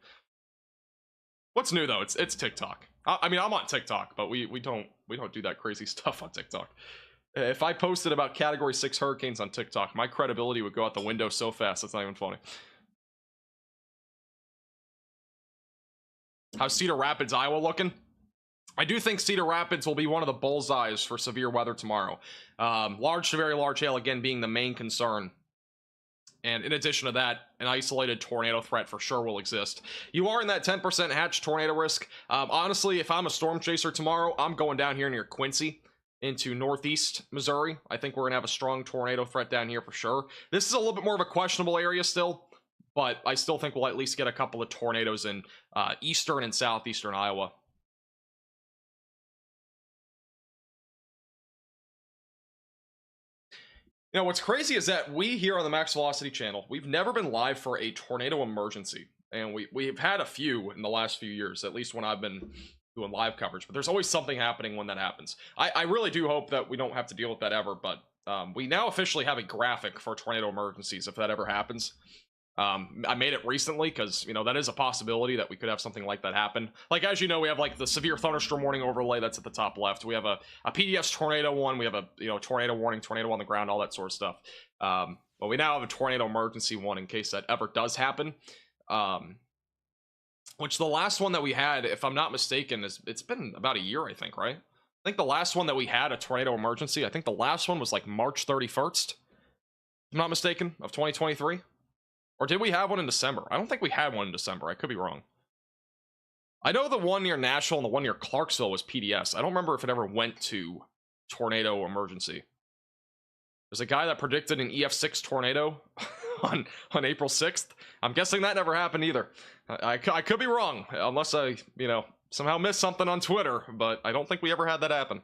What's new though? It's TikTok. I mean, I'm on TikTok, but we don't do that crazy stuff on TikTok. If I posted about Category 6 hurricanes on TikTok, my credibility would go out the window so fast. That's not even funny. How's Cedar Rapids, Iowa looking? I do think Cedar Rapids will be one of the bullseyes for severe weather tomorrow. Large to very large hail, again, being the main concern. And in addition to that, an isolated tornado threat for sure will exist. You are in that 10% hatch tornado risk. Honestly, if I'm a storm chaser tomorrow, I'm going down here near Quincy into northeast Missouri. I think we're going to have a strong tornado threat down here for sure. This is a little bit more of a questionable area still, but I still think we'll at least get a couple of tornadoes in eastern and southeastern Iowa. You know, what's crazy is that we here on the Max Velocity channel, we've never been live for a tornado emergency. And we've had a few in the last few years, at least when I've been doing live coverage. But there's always something happening when that happens. I really do hope that we don't have to deal with that ever. But we now officially have a graphic for tornado emergencies if that ever happens. I made it recently because, you know, that is a possibility that we could have something like that happen. Like, as you know, we have like the severe thunderstorm warning overlay that's at the top left. We have a PDS tornado one. We have a, you know, tornado warning, tornado on the ground, all that sort of stuff. But we now have a tornado emergency one in case that ever does happen. Which the last one that we had, if I'm not mistaken, it's been about a year, I think, right? I think the last one that we had, a tornado emergency, I think the last one was like March 31st, if I'm not mistaken, of 2023. Or did we have one in December? I don't think we had one in December. I could be wrong. I know the one near Nashville and the one near Clarksville was PDS. I don't remember if it ever went to tornado emergency. There's a guy that predicted an EF6 tornado on April 6th. I'm guessing that never happened either. I could be wrong, unless I, you know, somehow missed something on Twitter, but I don't think we ever had that happen.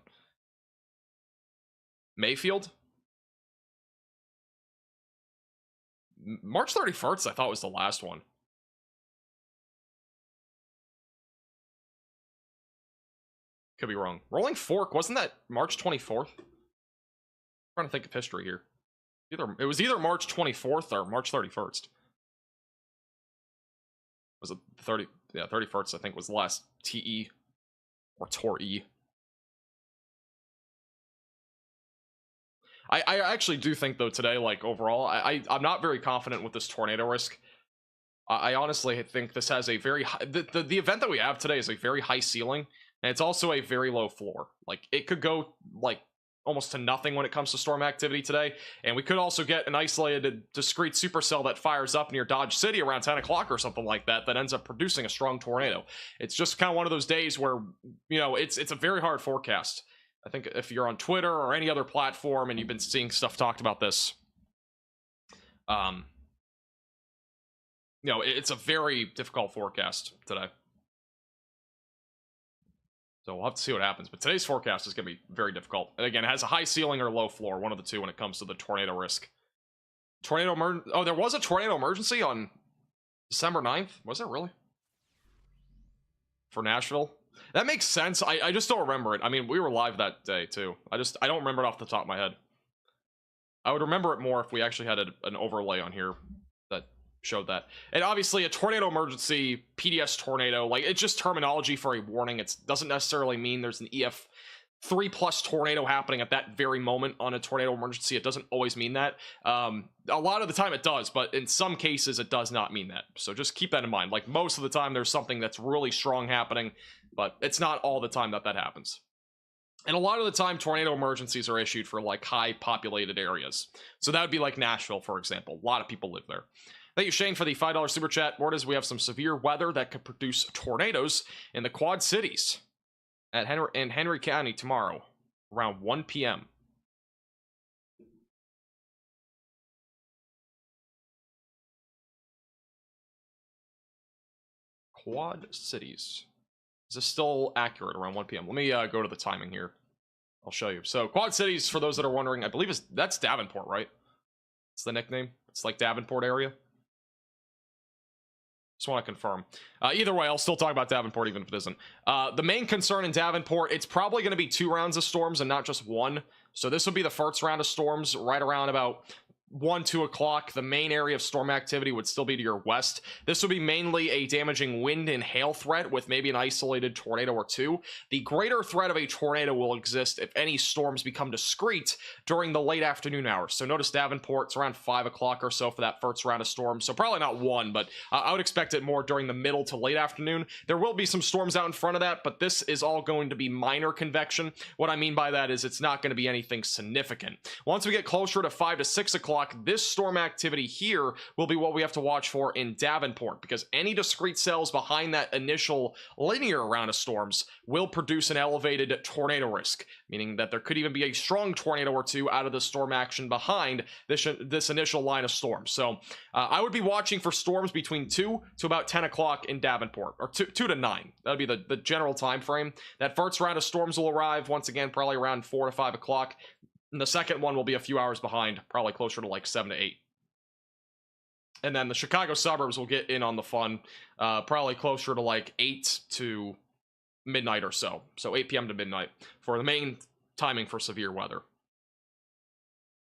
Mayfield? March 31st, I thought was the last one. Could be wrong. Rolling Fork, wasn't that March 24th? I'm trying to think of history here. It was either March 24th or March 31st. Was it 30? Yeah, 31st, I think, was the last TE or TOR-E. I actually do think, though, today, like, overall, I'm not very confident with this tornado risk. I honestly think this has a very high... The event that we have today is a very high ceiling, and it's also a very low floor. Like, it could go, like, almost to nothing when it comes to storm activity today, and we could also get an isolated, discrete supercell that fires up near Dodge City around 10 o'clock or something like that ends up producing a strong tornado. It's just kind of one of those days where, you know, it's a very hard forecast. I think if you're on Twitter or any other platform and you've been seeing stuff talked about this, you know, it's a very difficult forecast today. So we'll have to see what happens. But today's forecast is going to be very difficult. And again, it has a high ceiling or low floor, one of the two when it comes to the tornado risk. Oh, there was a tornado emergency on December 9th? Was it really? For Nashville? That makes sense. I just don't remember it. I mean, we were live that day, too. I don't remember it off the top of my head. I would remember it more if we actually had an overlay on here that showed that. And obviously, a tornado emergency, PDS tornado, like, it's just terminology for a warning. It doesn't necessarily mean there's an EF3+ tornado happening at that very moment on a tornado emergency. It doesn't always mean that. A lot of the time it does, but in some cases it does not mean that. So just keep that in mind. Like, most of the time there's something that's really strong happening, but it's not all the time that happens. And a lot of the time, tornado emergencies are issued for, like, high populated areas. So that would be like Nashville, for example. A lot of people live there. Thank you, Shane, for the $5 super chat. Word is we have some severe weather that could produce tornadoes in the Quad Cities in Henry County tomorrow, around 1 p.m. Quad Cities. Is this still accurate, around 1 p.m.? Let me go to the timing here. I'll show you. So Quad Cities, for those that are wondering, I believe that's Davenport, right? It's the nickname. It's like Davenport area. Just want to confirm. Either way, I'll still talk about Davenport even if it isn't. The main concern in Davenport, it's probably going to be 2 rounds of storms and not just one. So this would be the first round of storms right around about 1, 2 o'clock, the main area of storm activity would still be to your west. This would be mainly a damaging wind and hail threat with maybe an isolated tornado or two. The greater threat of a tornado will exist if any storms become discrete during the late afternoon hours. So notice Davenport's around 5 o'clock or so for that first round of storms. So probably not one, but I would expect it more during the middle to late afternoon. There will be some storms out in front of that, but this is all going to be minor convection. What I mean by that is it's not going to be anything significant. Once we get closer to 5 to 6 o'clock, this storm activity here will be what we have to watch for in Davenport, because any discrete cells behind that initial linear round of storms will produce an elevated tornado risk, meaning that there could even be a strong tornado or two out of the storm action behind this initial line of storms. So I would be watching for storms between 2 to about 10 o'clock in Davenport, or 2 to 9. That would be the general time frame. That first round of storms will arrive once again probably around 4 to 5 o'clock. And the second one will be a few hours behind, probably closer to like 7 to 8. And then the Chicago suburbs will get in on the fun, probably closer to like 8 to midnight or so. So 8 p.m. to midnight for the main timing for severe weather.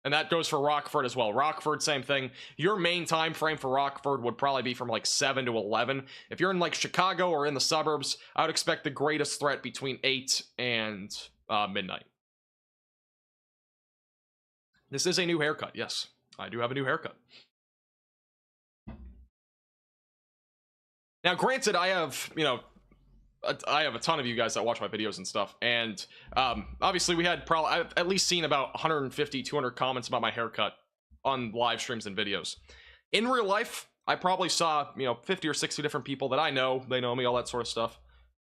And that goes for Rockford as well. Rockford, same thing. Your main time frame for Rockford would probably be from like 7 to 11. If you're in like Chicago or in the suburbs, I would expect the greatest threat between 8 and midnight. This is a new haircut. Yes, I do have a new haircut. Now, granted, I have, I have a ton of you guys that watch my videos and stuff, and obviously we had probably, I've at least seen about 150, 200 comments about my haircut on live streams and videos. In real life, I probably saw, 50 or 60 different people that I know, they know me, all that sort of stuff.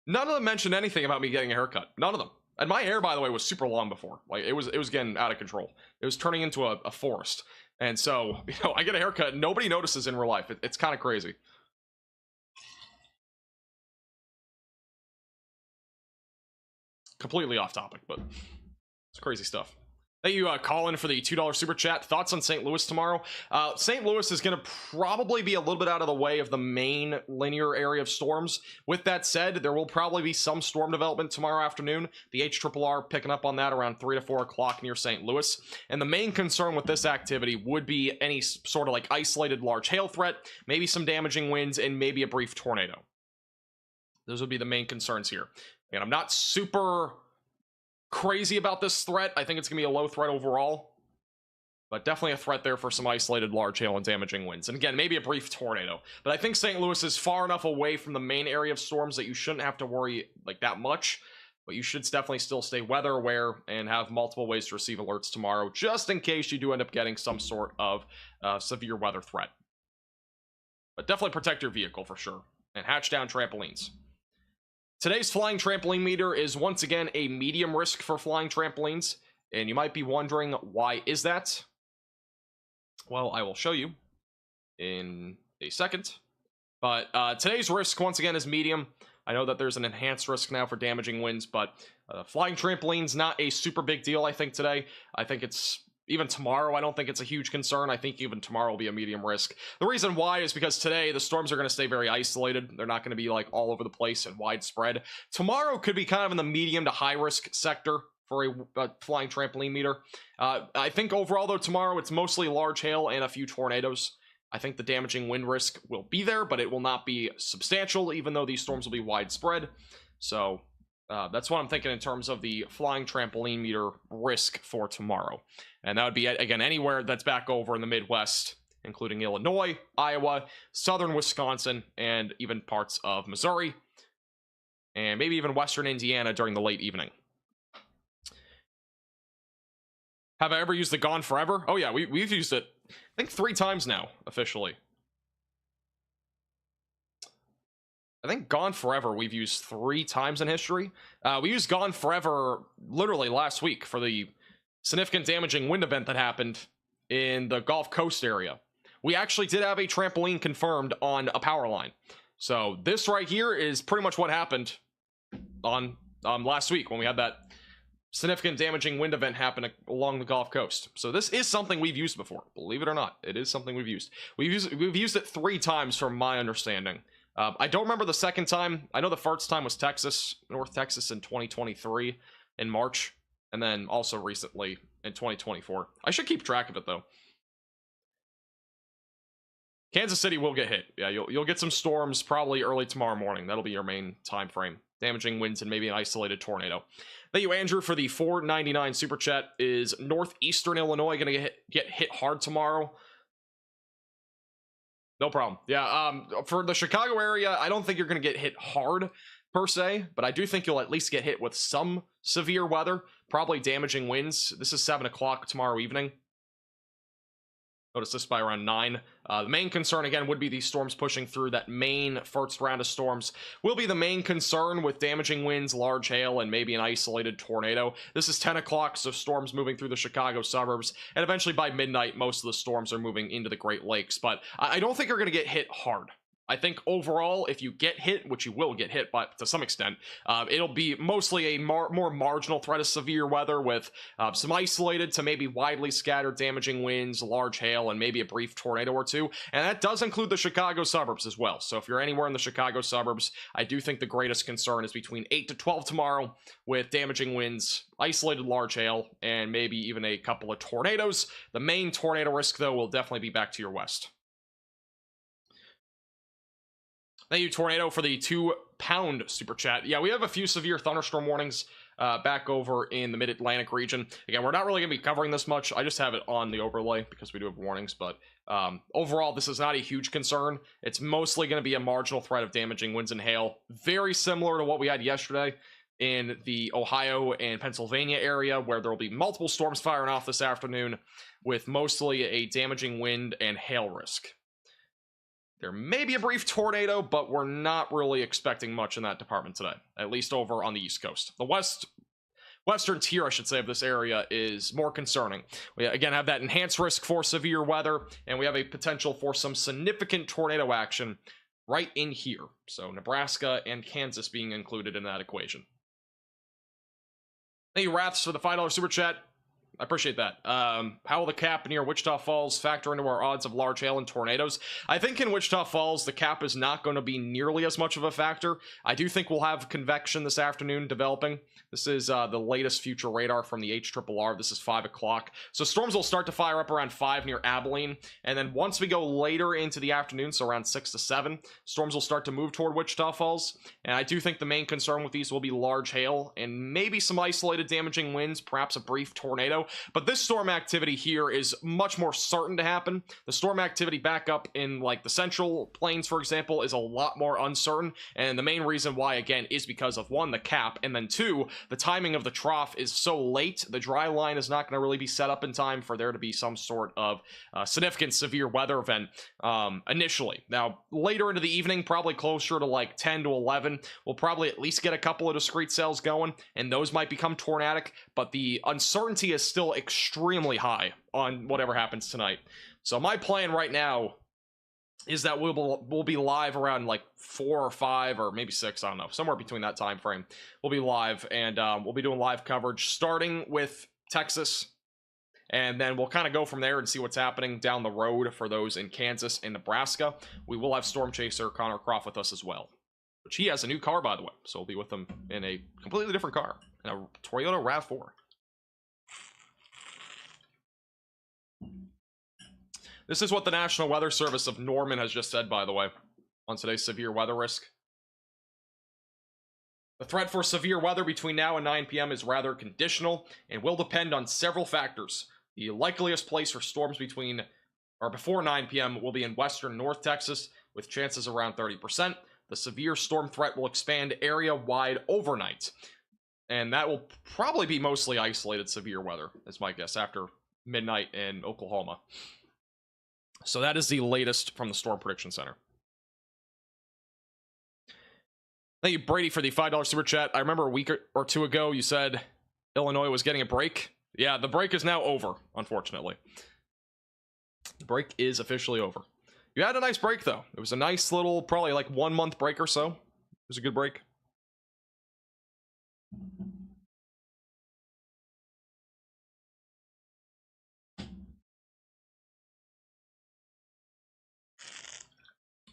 None of them mentioned anything about me getting a haircut. None of them. And my hair, by the way, was super long before. Like, it was getting out of control. It was turning into a forest. And so, I get a haircut and nobody notices in real life. It's kind of crazy. Completely off topic, but it's crazy stuff. Thank you, Colin, for the $2 super chat. Thoughts on St. Louis tomorrow? St. Louis is going to probably be a little bit out of the way of the main linear area of storms. With that said, there will probably be some storm development tomorrow afternoon. The HRRR picking up on that around 3 to 4 o'clock near St. Louis. And the main concern with this activity would be any sort of like isolated large hail threat, maybe some damaging winds, and maybe a brief tornado. Those would be the main concerns here. And I'm not super crazy about this threat. I think it's gonna be a low threat overall, but definitely a threat there for some isolated large hail and damaging winds, and again, maybe a brief tornado. But I think St. Louis is far enough away from the main area of storms that you shouldn't have to worry like that much, but you should definitely still stay weather aware and have multiple ways to receive alerts tomorrow, just in case you do end up getting some sort of severe weather threat. But definitely protect your vehicle for sure, and hatch down trampolines. Today's flying trampoline meter is once again a medium risk for flying trampolines, and you might be wondering why is that? Well, I will show you in a second, but today's risk once again is medium. I know that there's an enhanced risk now for damaging winds, but flying trampolines not a super big deal. I think today, I think it's even tomorrow, I don't think it's a huge concern. I think even tomorrow will be a medium risk. The reason why is because today the storms are going to stay very isolated. They're not going to be like all over the place and widespread. Tomorrow could be kind of in the medium to high risk sector for a flying trampoline meter. I think overall though, tomorrow it's mostly large hail and a few tornadoes. I think the damaging wind risk will be there, but it will not be substantial, even though these storms will be widespread. So that's what I'm thinking in terms of the flying trampoline meter risk for tomorrow. And that would be, again, anywhere that's back over in the Midwest, including Illinois, Iowa, southern Wisconsin, and even parts of Missouri, and maybe even western Indiana during the late evening. Have I ever used the Gone Forever? Oh yeah, we've used it, I think 3 times now, officially. I think Gone Forever we've used 3 times in history. We used Gone Forever literally last week for the significant damaging wind event that happened in the Gulf Coast area. We actually did have a trampoline confirmed on a power line. So this right here is pretty much what happened on last week when we had that significant damaging wind event happen along the Gulf Coast. So this is something we've used before. Believe it or not, it is something we've used. We've used it 3 times from my understanding. I don't remember the second time. I know the first time was Texas, North Texas in 2023 in March, and then also recently in 2024. I should keep track of it though. Kansas City will get hit. Yeah, you'll get some storms probably early tomorrow morning. That'll be your main time frame. Damaging winds and maybe an isolated tornado. Thank you, Andrew, for the $4.99 super chat. Is northeastern Illinois going to get hit hard tomorrow? No problem. Yeah, for the Chicago area, I don't think you're going to get hit hard per se, but I do think you'll at least get hit with some severe weather, probably damaging winds. This is 7 o'clock tomorrow evening. Notice this by around 9. The main concern, again, would be these storms pushing through. That main first round of storms will be the main concern, with damaging winds, large hail, and maybe an isolated tornado. This is 10 o'clock, so storms moving through the Chicago suburbs, and eventually by midnight, most of the storms are moving into the Great Lakes. But I don't think you're going to get hit hard. I think overall, if you get hit, which you will get hit, but to some extent, it'll be mostly a more marginal threat of severe weather, with some isolated to maybe widely scattered damaging winds, large hail, and maybe a brief tornado or two. And that does include the Chicago suburbs as well. So if you're anywhere in the Chicago suburbs, I do think the greatest concern is between 8 to 12 tomorrow, with damaging winds, isolated large hail, and maybe even a couple of tornadoes. The main tornado risk, though, will definitely be back to your west. Thank you, Tornado, for the £2 super chat. Yeah, we have a few severe thunderstorm warnings back over in the mid-Atlantic region. Again, we're not really going to be covering this much. I just have it on the overlay because we do have warnings, but overall, this is not a huge concern. It's mostly going to be a marginal threat of damaging winds and hail, very similar to what we had yesterday in the Ohio and Pennsylvania area, where there will be multiple storms firing off this afternoon, with mostly a damaging wind and hail risk. There may be a brief tornado, but we're not really expecting much in that department today, at least over on the East Coast. The western tier, I should say, of this area is more concerning. We again have that enhanced risk for severe weather, and we have a potential for some significant tornado action right in here. So Nebraska and Kansas being included in that equation. Thank you, Wraths, for the $5 super chat. I appreciate that. How will the cap near Wichita Falls factor into our odds of large hail and tornadoes? I think in Wichita Falls, the cap is not going to be nearly as much of a factor. I do think we'll have convection this afternoon developing. This is the latest future radar from the HRRR. This is 5 o'clock. So storms will start to fire up around 5 near Abilene. And then once we go later into the afternoon, so around 6 to 7, storms will start to move toward Wichita Falls. And I do think the main concern with these will be large hail and maybe some isolated damaging winds, perhaps a brief tornado. But this storm activity here is much more certain to happen. The storm activity back up in like the Central Plains, for example, is a lot more uncertain. And the main reason why, again, is because of 1, the cap, and then 2, the timing of the trough is so late. The dry line is not going to really be set up in time for there to be some sort of significant severe weather event initially. Now, later into the evening, probably closer to like 10 to 11, we'll probably at least get a couple of discrete cells going, and those might become tornadic, but the uncertainty is still extremely high on whatever happens tonight. So my plan right now is that we'll be live around like 4 or 5 or maybe 6, I don't know, somewhere between that time frame. We'll be live, and we'll be doing live coverage starting with Texas, and then we'll kind of go from there and see what's happening down the road for those in Kansas and Nebraska. We will have Storm Chaser Connor Croft with us as well, which he has a new car, by the way, so we'll be with him in a completely different car, in a Toyota RAV4. This is what the National Weather Service of Norman has just said, by the way, on today's severe weather risk. The threat for severe weather between now and 9 p.m. is rather conditional and will depend on several factors. The likeliest place for storms before 9 p.m. will be in western North Texas, with chances around 30%. The severe storm threat will expand area-wide overnight, and that will probably be mostly isolated severe weather, is my guess, after midnight in Oklahoma. So that is the latest from the Storm Prediction Center. Thank you, Brady, for the $5 super chat. I remember a week or 2 ago you said Illinois was getting a break. Yeah, the break is now over, unfortunately. The break is officially over. You had a nice break, though. It was a nice little, probably like 1 month break or so. It was a good break.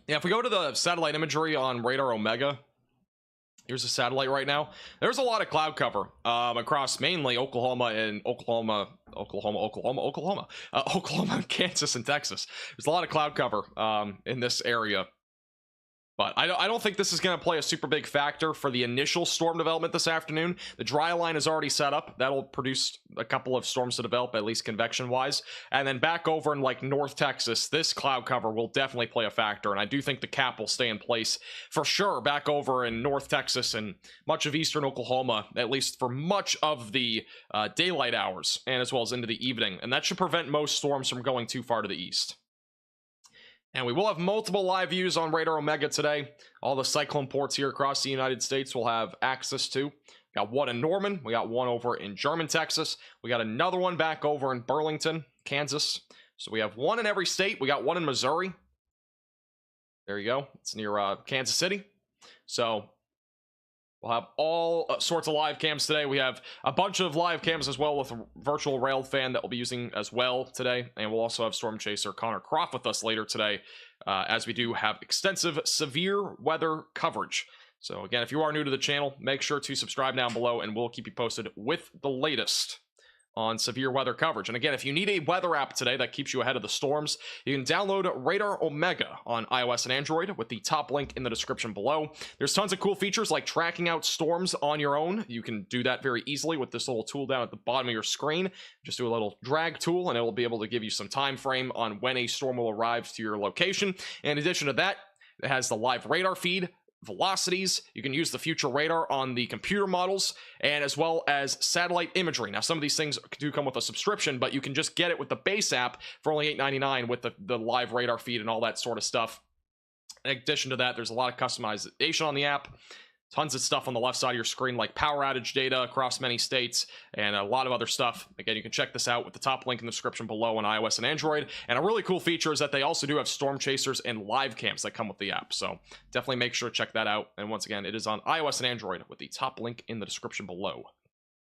Yeah, if we go to the satellite imagery on Radar Omega, Here's a satellite right now. There's a lot of cloud cover across mainly Oklahoma, Kansas, and Texas. There's a lot of cloud cover in this area. But I don't think this is going to play a super big factor for the initial storm development this afternoon. The dry line is already set up. That'll produce a couple of storms to develop, at least convection-wise. And then back over in, like, North Texas, this cloud cover will definitely play a factor. And I do think the cap will stay in place for sure back over in North Texas and much of eastern Oklahoma, at least for much of the daylight hours and as well as into the evening. And that should prevent most storms from going too far to the east. And we will have multiple live views on Radar Omega today. All the cyclone ports here across the United States will have access to. Got one in Norman. We got one over in German, Texas. We got another one back over in Burlington, Kansas. So we have one in every state. We got one in Missouri. There you go. It's near Kansas City. So we'll have all sorts of live cams today. We have a bunch of live cams as well with a virtual Railfan that we'll be using as well today. And we'll also have Storm Chaser Connor Croft with us later today, as we do have extensive severe weather coverage. So again, if you are new to the channel, make sure to subscribe down below and we'll keep you posted with the latest on severe weather coverage. And again, if you need a weather app today that keeps you ahead of the storms, you can download Radar Omega on iOS and Android with the top link in the description below. There's tons of cool features like tracking out storms on your own. You can do that very easily with this little tool down at the bottom of your screen. Just do a little drag tool and it will be able to give you some time frame on when a storm will arrive to your location. In addition to that, it has the live radar feed, velocities. You can use the future radar on the computer models, and as well as satellite imagery. Now, some of these things do come with a subscription, but you can just get it with the base app for only $8.99 with the live radar feed and all that sort of stuff. In addition to that, there's a lot of customization on the app. Tons of stuff on the left side of your screen, like power outage data across many states, and a lot of other stuff. Again, you can check this out with the top link in the description below on iOS and Android. And a really cool feature is that they also do have storm chasers and live cams that come with the app. So definitely make sure to check that out. And once again, it is on iOS and Android with the top link in the description below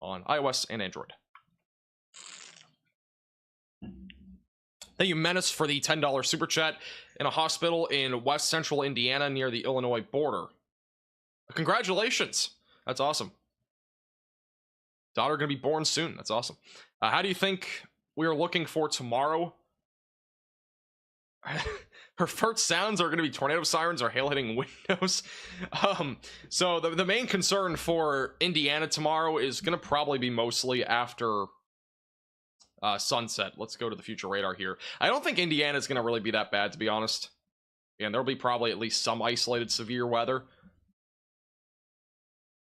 on iOS and Android. Thank you, Menace, for the $10 super chat. In a hospital in West Central Indiana near the Illinois border. Congratulations. That's awesome. Daughter gonna be born soon. That's awesome. How do you think we are looking for tomorrow? Her first sounds are gonna be tornado sirens or hail hitting windows. So the main concern for Indiana tomorrow is gonna probably be mostly after sunset. Let's go to the future radar here. I don't think Indiana is gonna really be that bad, to be honest. And there'll be probably at least some isolated severe weather.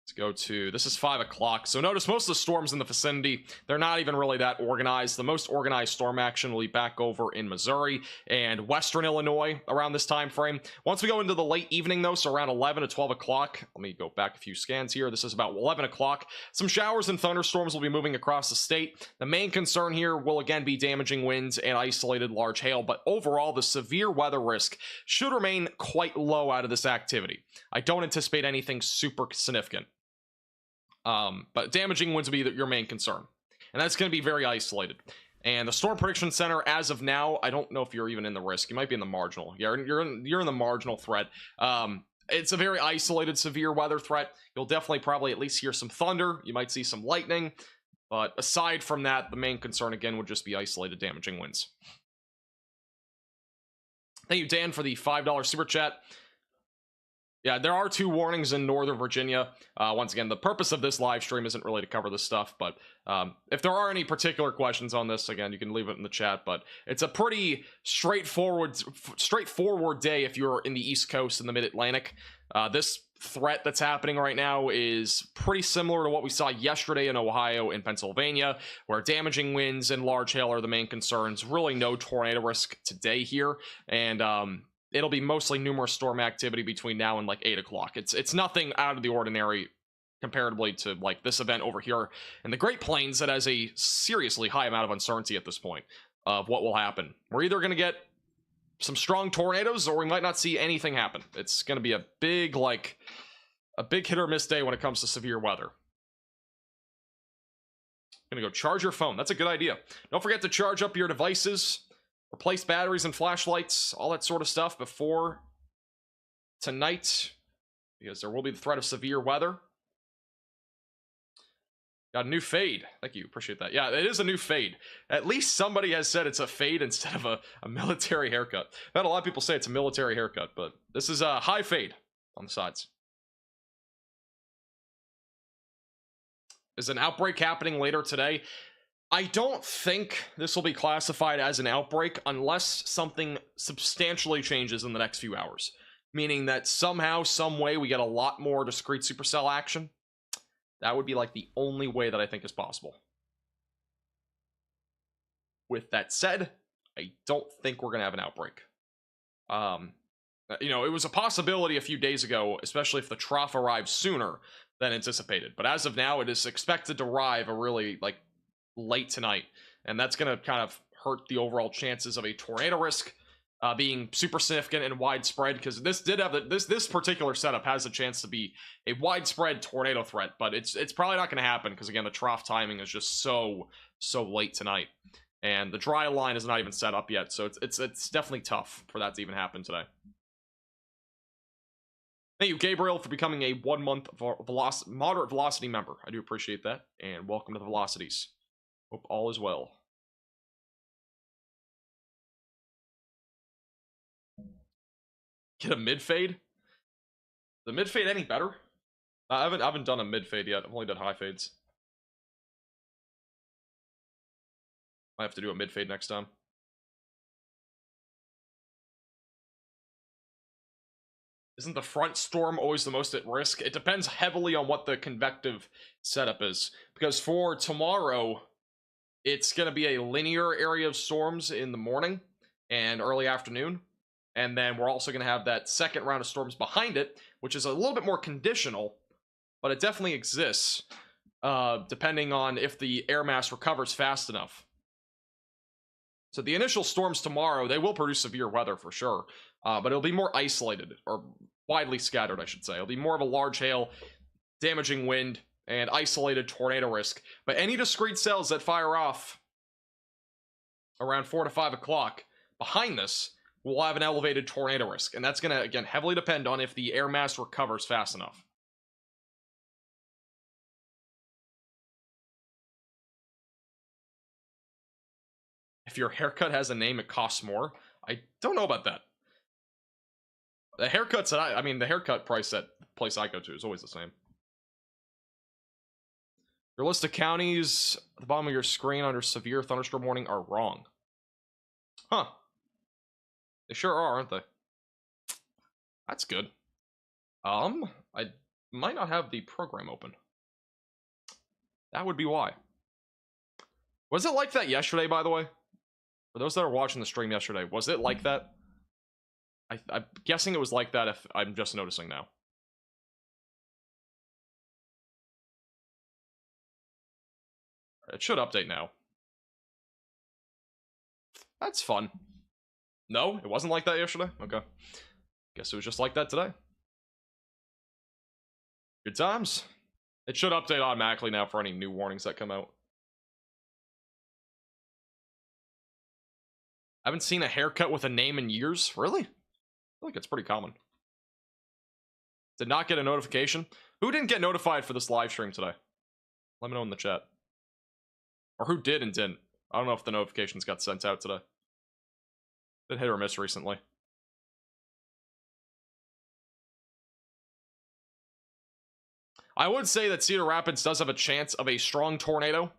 Let's go to, this is 5 o'clock. So notice most of the storms in the vicinity, they're not even really that organized. The most organized storm action will be back over in Missouri and Western Illinois around this time frame. Once we go into the late evening though, so around 11 to 12 o'clock, let me go back a few scans here. This is about 11 o'clock. Some showers and thunderstorms will be moving across the state. The main concern here will again be damaging winds and isolated large hail, but overall the severe weather risk should remain quite low out of this activity. I don't anticipate anything super significant. But damaging winds will be your main concern, and that's going to be very isolated. And the Storm Prediction Center, as of now, I don't know if you're even in the risk. You might be in the marginal. You're in the marginal threat. It's a very isolated severe weather threat. You'll definitely probably at least hear some thunder. You might see some lightning, but aside from that, the main concern again would just be isolated damaging winds. Thank you, Dan, for the $5 super chat. Yeah, there are 2 warnings in Northern Virginia. Once again, the purpose of this live stream isn't really to cover this stuff, but if there are any particular questions on this, again, you can leave it in the chat. But it's a pretty straightforward day if you're in the East Coast and the Mid-Atlantic. This threat that's happening right now is pretty similar to what we saw yesterday in Ohio and Pennsylvania, where damaging winds and large hail are the main concerns. Really no tornado risk today here, and it'll be mostly numerous storm activity between now and like 8 o'clock. It's nothing out of the ordinary comparatively to like this event over here in the Great Plains that has a seriously high amount of uncertainty at this point of what will happen. We're either going to get some strong tornadoes or we might not see anything happen. It's going to be a big hit or miss day when it comes to severe weather. Gonna go charge your phone. That's a good idea. Don't forget to charge up your devices. Replace batteries and flashlights, all that sort of stuff before tonight, because there will be the threat of severe weather. Got a new fade. Thank you. Appreciate that. Yeah, it is a new fade. At least somebody has said it's a fade instead of a military haircut. I've had a lot of people say it's a military haircut, but this is a high fade on the sides. Is an outbreak happening later today? I don't think this will be classified as an outbreak unless something substantially changes in the next few hours. Meaning that somehow, some way, we get a lot more discrete supercell action. That would be like the only way that I think is possible. With that said, I don't think we're going to have an outbreak. You know, it was a possibility a few days ago, especially if the trough arrives sooner than anticipated. But as of now, it is expected to arrive a really, like, late tonight. And that's going to kind of hurt the overall chances of a tornado risk being super significant and widespread, because this did have this particular setup has a chance to be a widespread tornado threat, but it's probably not going to happen because, again, the trough timing is just so late tonight, and the dry line is not even set up yet, so it's definitely tough for that to even happen today. Thank you, Gabriel, for becoming a 1 month moderate velocity member. I do appreciate that, and welcome to the velocities. Hope all is well. Get a mid fade? The mid fade any better? I haven't done a mid fade yet. I've only done high fades. I have to do a mid fade next time. Isn't the front storm always the most at risk? It depends heavily on what the convective setup is. Because for tomorrow, it's going to be a linear area of storms in the morning and early afternoon. And then we're also going to have that second round of storms behind it, which is a little bit more conditional, but it definitely exists, depending on if the air mass recovers fast enough. So the initial storms tomorrow, they will produce severe weather for sure, but it'll be more isolated, or widely scattered, I should say. It'll be more of a large hail, damaging wind, and isolated tornado risk. But any discrete cells that fire off around 4 to 5 o'clock behind this will have an elevated tornado risk. And that's going to, again, heavily depend on if the air mass recovers fast enough. If your haircut has a name, it costs more. I don't know about that. The haircuts that I mean, the haircut price at the place I go to is always the same. Your list of counties at the bottom of your screen under severe thunderstorm warning are wrong. Huh. They sure are, aren't they? That's good. I might not have the program open. That would be why. Was it like that yesterday, by the way? For those that are watching the stream yesterday, was it like that? I'm guessing it was like that if I'm just noticing now. It should update now. That's fun. No, it wasn't like that yesterday? Okay. Guess it was just like that today. Good times. It should update automatically now for any new warnings that come out. I haven't seen a haircut with a name in years. Really? I feel like it's pretty common. Did not get a notification. Who didn't get notified for this live stream today? Let me know in the chat. Or who did and didn't. I don't know if the notifications got sent out today. Been hit or miss recently. I would say that Cedar Rapids does have a chance of a strong tornado.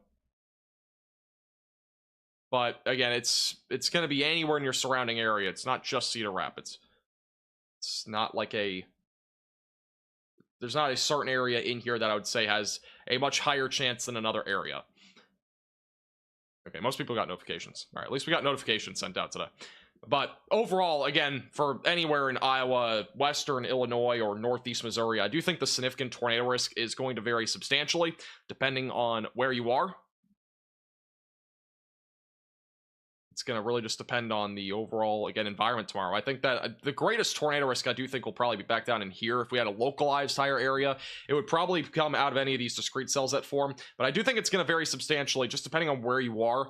But again, it's going to be anywhere in your surrounding area. It's not just Cedar Rapids. It's not like a... There's not a certain area in here that I would say has a much higher chance than another area. Okay, most people got notifications. All right, at least we got notifications sent out today. But overall, again, for anywhere in Iowa, western Illinois, or northeast Missouri, I do think the significant tornado risk is going to vary substantially, depending on where you are. it's going to really just depend on the overall, again, environment tomorrow. I think that the greatest tornado risk I do think will probably be back down in here. If we had a localized higher area, it would probably come out of any of these discrete cells that form. But I do think it's going to vary substantially, just depending on where you are.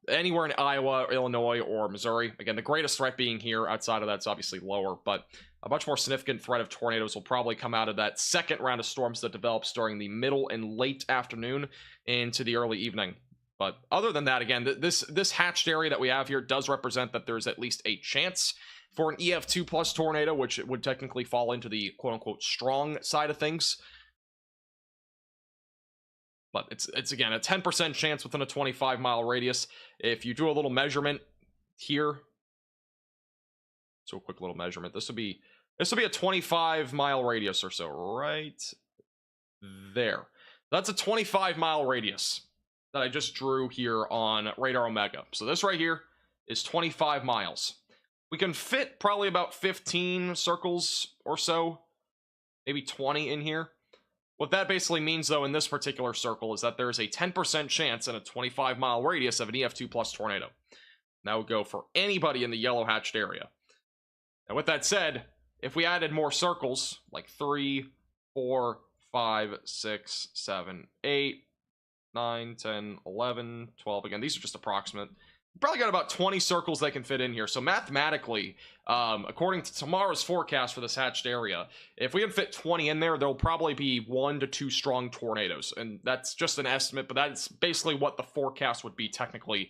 Anywhere in Iowa, Illinois, or Missouri. Again, the greatest threat being here. Outside of that's obviously lower, but a much more significant threat of tornadoes will probably come out of that second round of storms that develops during the middle and late afternoon into the early evening. But other than that, again, this hatched area that we have here does represent that there's at least a chance for an EF2 plus tornado, which would technically fall into the quote-unquote strong side of things. But it's again, a 10% chance within a 25-mile radius. If you do a little measurement here, so a quick little measurement, this would be a 25-mile radius or so, right there. That's a 25-mile radius that I just drew here on Radar Omega. So this right here is 25 miles. We can fit probably about 15 circles or so, maybe 20 in here. What that basically means, though, in this particular circle is that there's a 10% chance in a 25-mile radius of an EF2 plus tornado. That would go for anybody in the yellow hatched area. Now, with that said, if we added more circles, like 3, 4, 5, 6, 7, 8, 9, 10, 11, 12. Again, these are just approximate. Probably got about 20 circles they can fit in here. So mathematically, according to tomorrow's forecast for this hatched area, if we can fit 20 in there, there'll probably be 1 to 2 strong tornadoes. And that's just an estimate, but that's basically what the forecast would be technically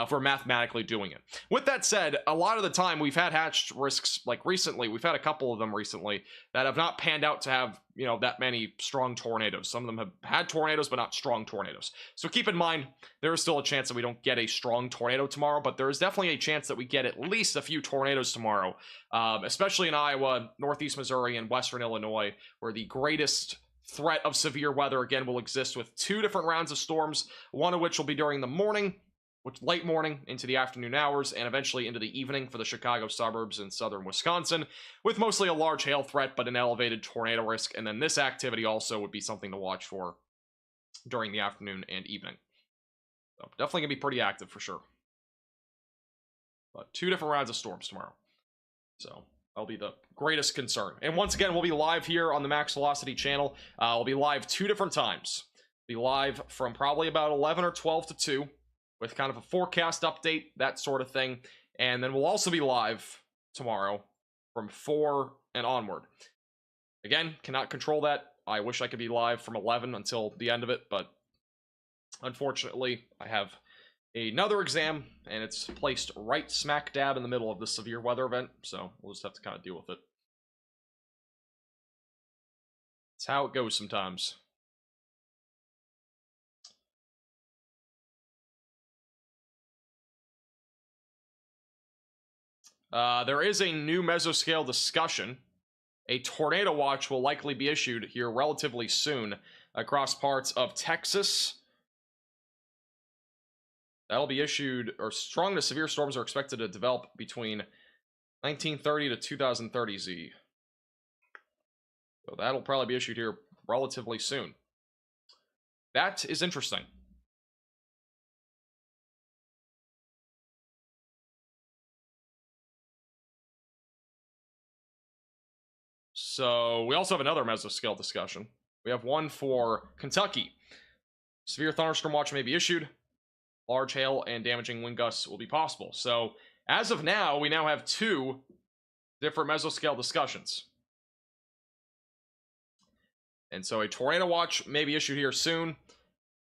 for mathematically doing it. With that said, a lot of the time we've had hatched risks, like recently, we've had a couple of them recently that have not panned out to have, you know, that many strong tornadoes. Some of them have had tornadoes, but not strong tornadoes. So keep in mind, there is still a chance that we don't get a strong tornado tomorrow, but there is definitely a chance that we get at least a few tornadoes tomorrow, especially in Iowa, Northeast Missouri, and Western Illinois, where the greatest threat of severe weather, again, will exist with 2 different rounds of storms, one of which will be during the morning, which late morning into the afternoon hours, and eventually into the evening for the Chicago suburbs and southern Wisconsin, with mostly a large hail threat, but an elevated tornado risk. And then this activity also would be something to watch for during the afternoon and evening. So definitely gonna be pretty active for sure. But 2 different rounds of storms tomorrow. So that'll be the greatest concern. And once again, we'll be live here on the Max Velocity channel. We'll be live 2 different times. Be live from probably about 11 or 12 to 2 with kind of a forecast update, that sort of thing. And then we'll also be live tomorrow from 4 and onward. Again, cannot control that. I wish I could be live from 11 until the end of it, but unfortunately, I have another exam, and it's placed right smack dab in the middle of the severe weather event, so we'll just have to kind of deal with it. It's how it goes sometimes. There is a new mesoscale discussion. A tornado watch will likely be issued here relatively soon across parts of Texas. That'll be issued, or strong to severe storms are expected to develop between 1930 to 2030 Z. So that'll probably be issued here relatively soon. That is interesting. So we also have another mesoscale discussion. We have one for Kentucky. Severe thunderstorm watch may be issued. Large hail and damaging wind gusts will be possible. So as of now, we now have 2 different mesoscale discussions. And so a tornado watch may be issued here soon.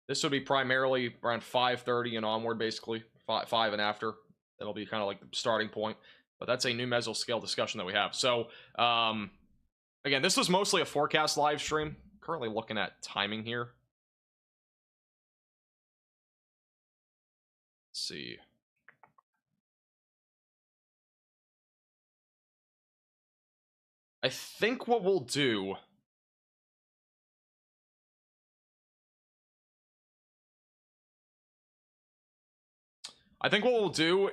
This would be primarily around 5:30 and onward, basically 5 and after. That'll be kind of like the starting point. But that's a new mesoscale discussion that we have. So again, this was mostly a forecast live stream. Currently looking at timing here. Let's see. I think what we'll do...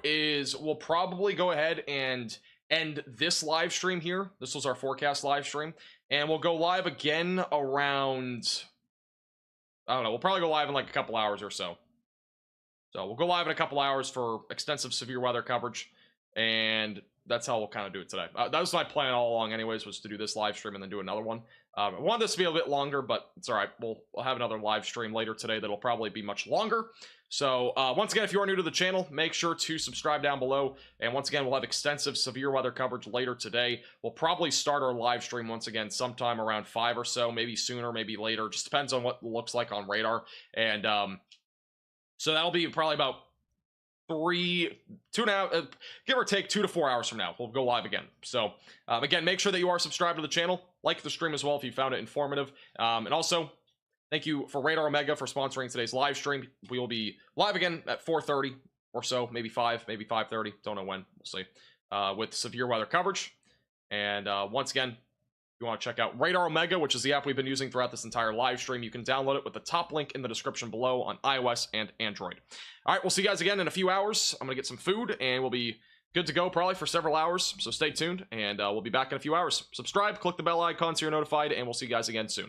is we'll probably go ahead and end this live stream here. This was our forecast live stream. And we'll go live again around... I don't know. We'll probably go live in like a couple hours or so. So we'll go live in a couple hours for extensive severe weather coverage, and that's how we'll kind of do it today. That was my plan all along anyways, was to do this live stream and then do another one. I wanted this to be a bit longer, but it's all right. We'll have another live stream later today that'll probably be much longer. So once again, if you are new to the channel, make sure to subscribe down below. And once again, we'll have extensive severe weather coverage later today. We'll probably start our live stream once again sometime around 5 or so, maybe sooner, maybe later. Just depends on what it looks like on radar. And so that'll be probably about 2.5, give or take 2 to 4 hours from now. We'll go live again. So again, make sure that you are subscribed to the channel, like the stream as well if you found it informative, and also thank you for Radar Omega for sponsoring today's live stream. We will be live again at 4:30 or so, maybe 5, maybe 5:30, don't know when, we'll see, with severe weather coverage. And once again, you want to check out Radar Omega, which is the app we've been using throughout this entire live stream. You can download it with the top link in the description below on iOS and Android. All right, we'll see you guys again in a few hours. I'm going to get some food, and we'll be good to go probably for several hours, so stay tuned, and we'll be back in a few hours. Subscribe, click the bell icon so you're notified, and we'll see you guys again soon.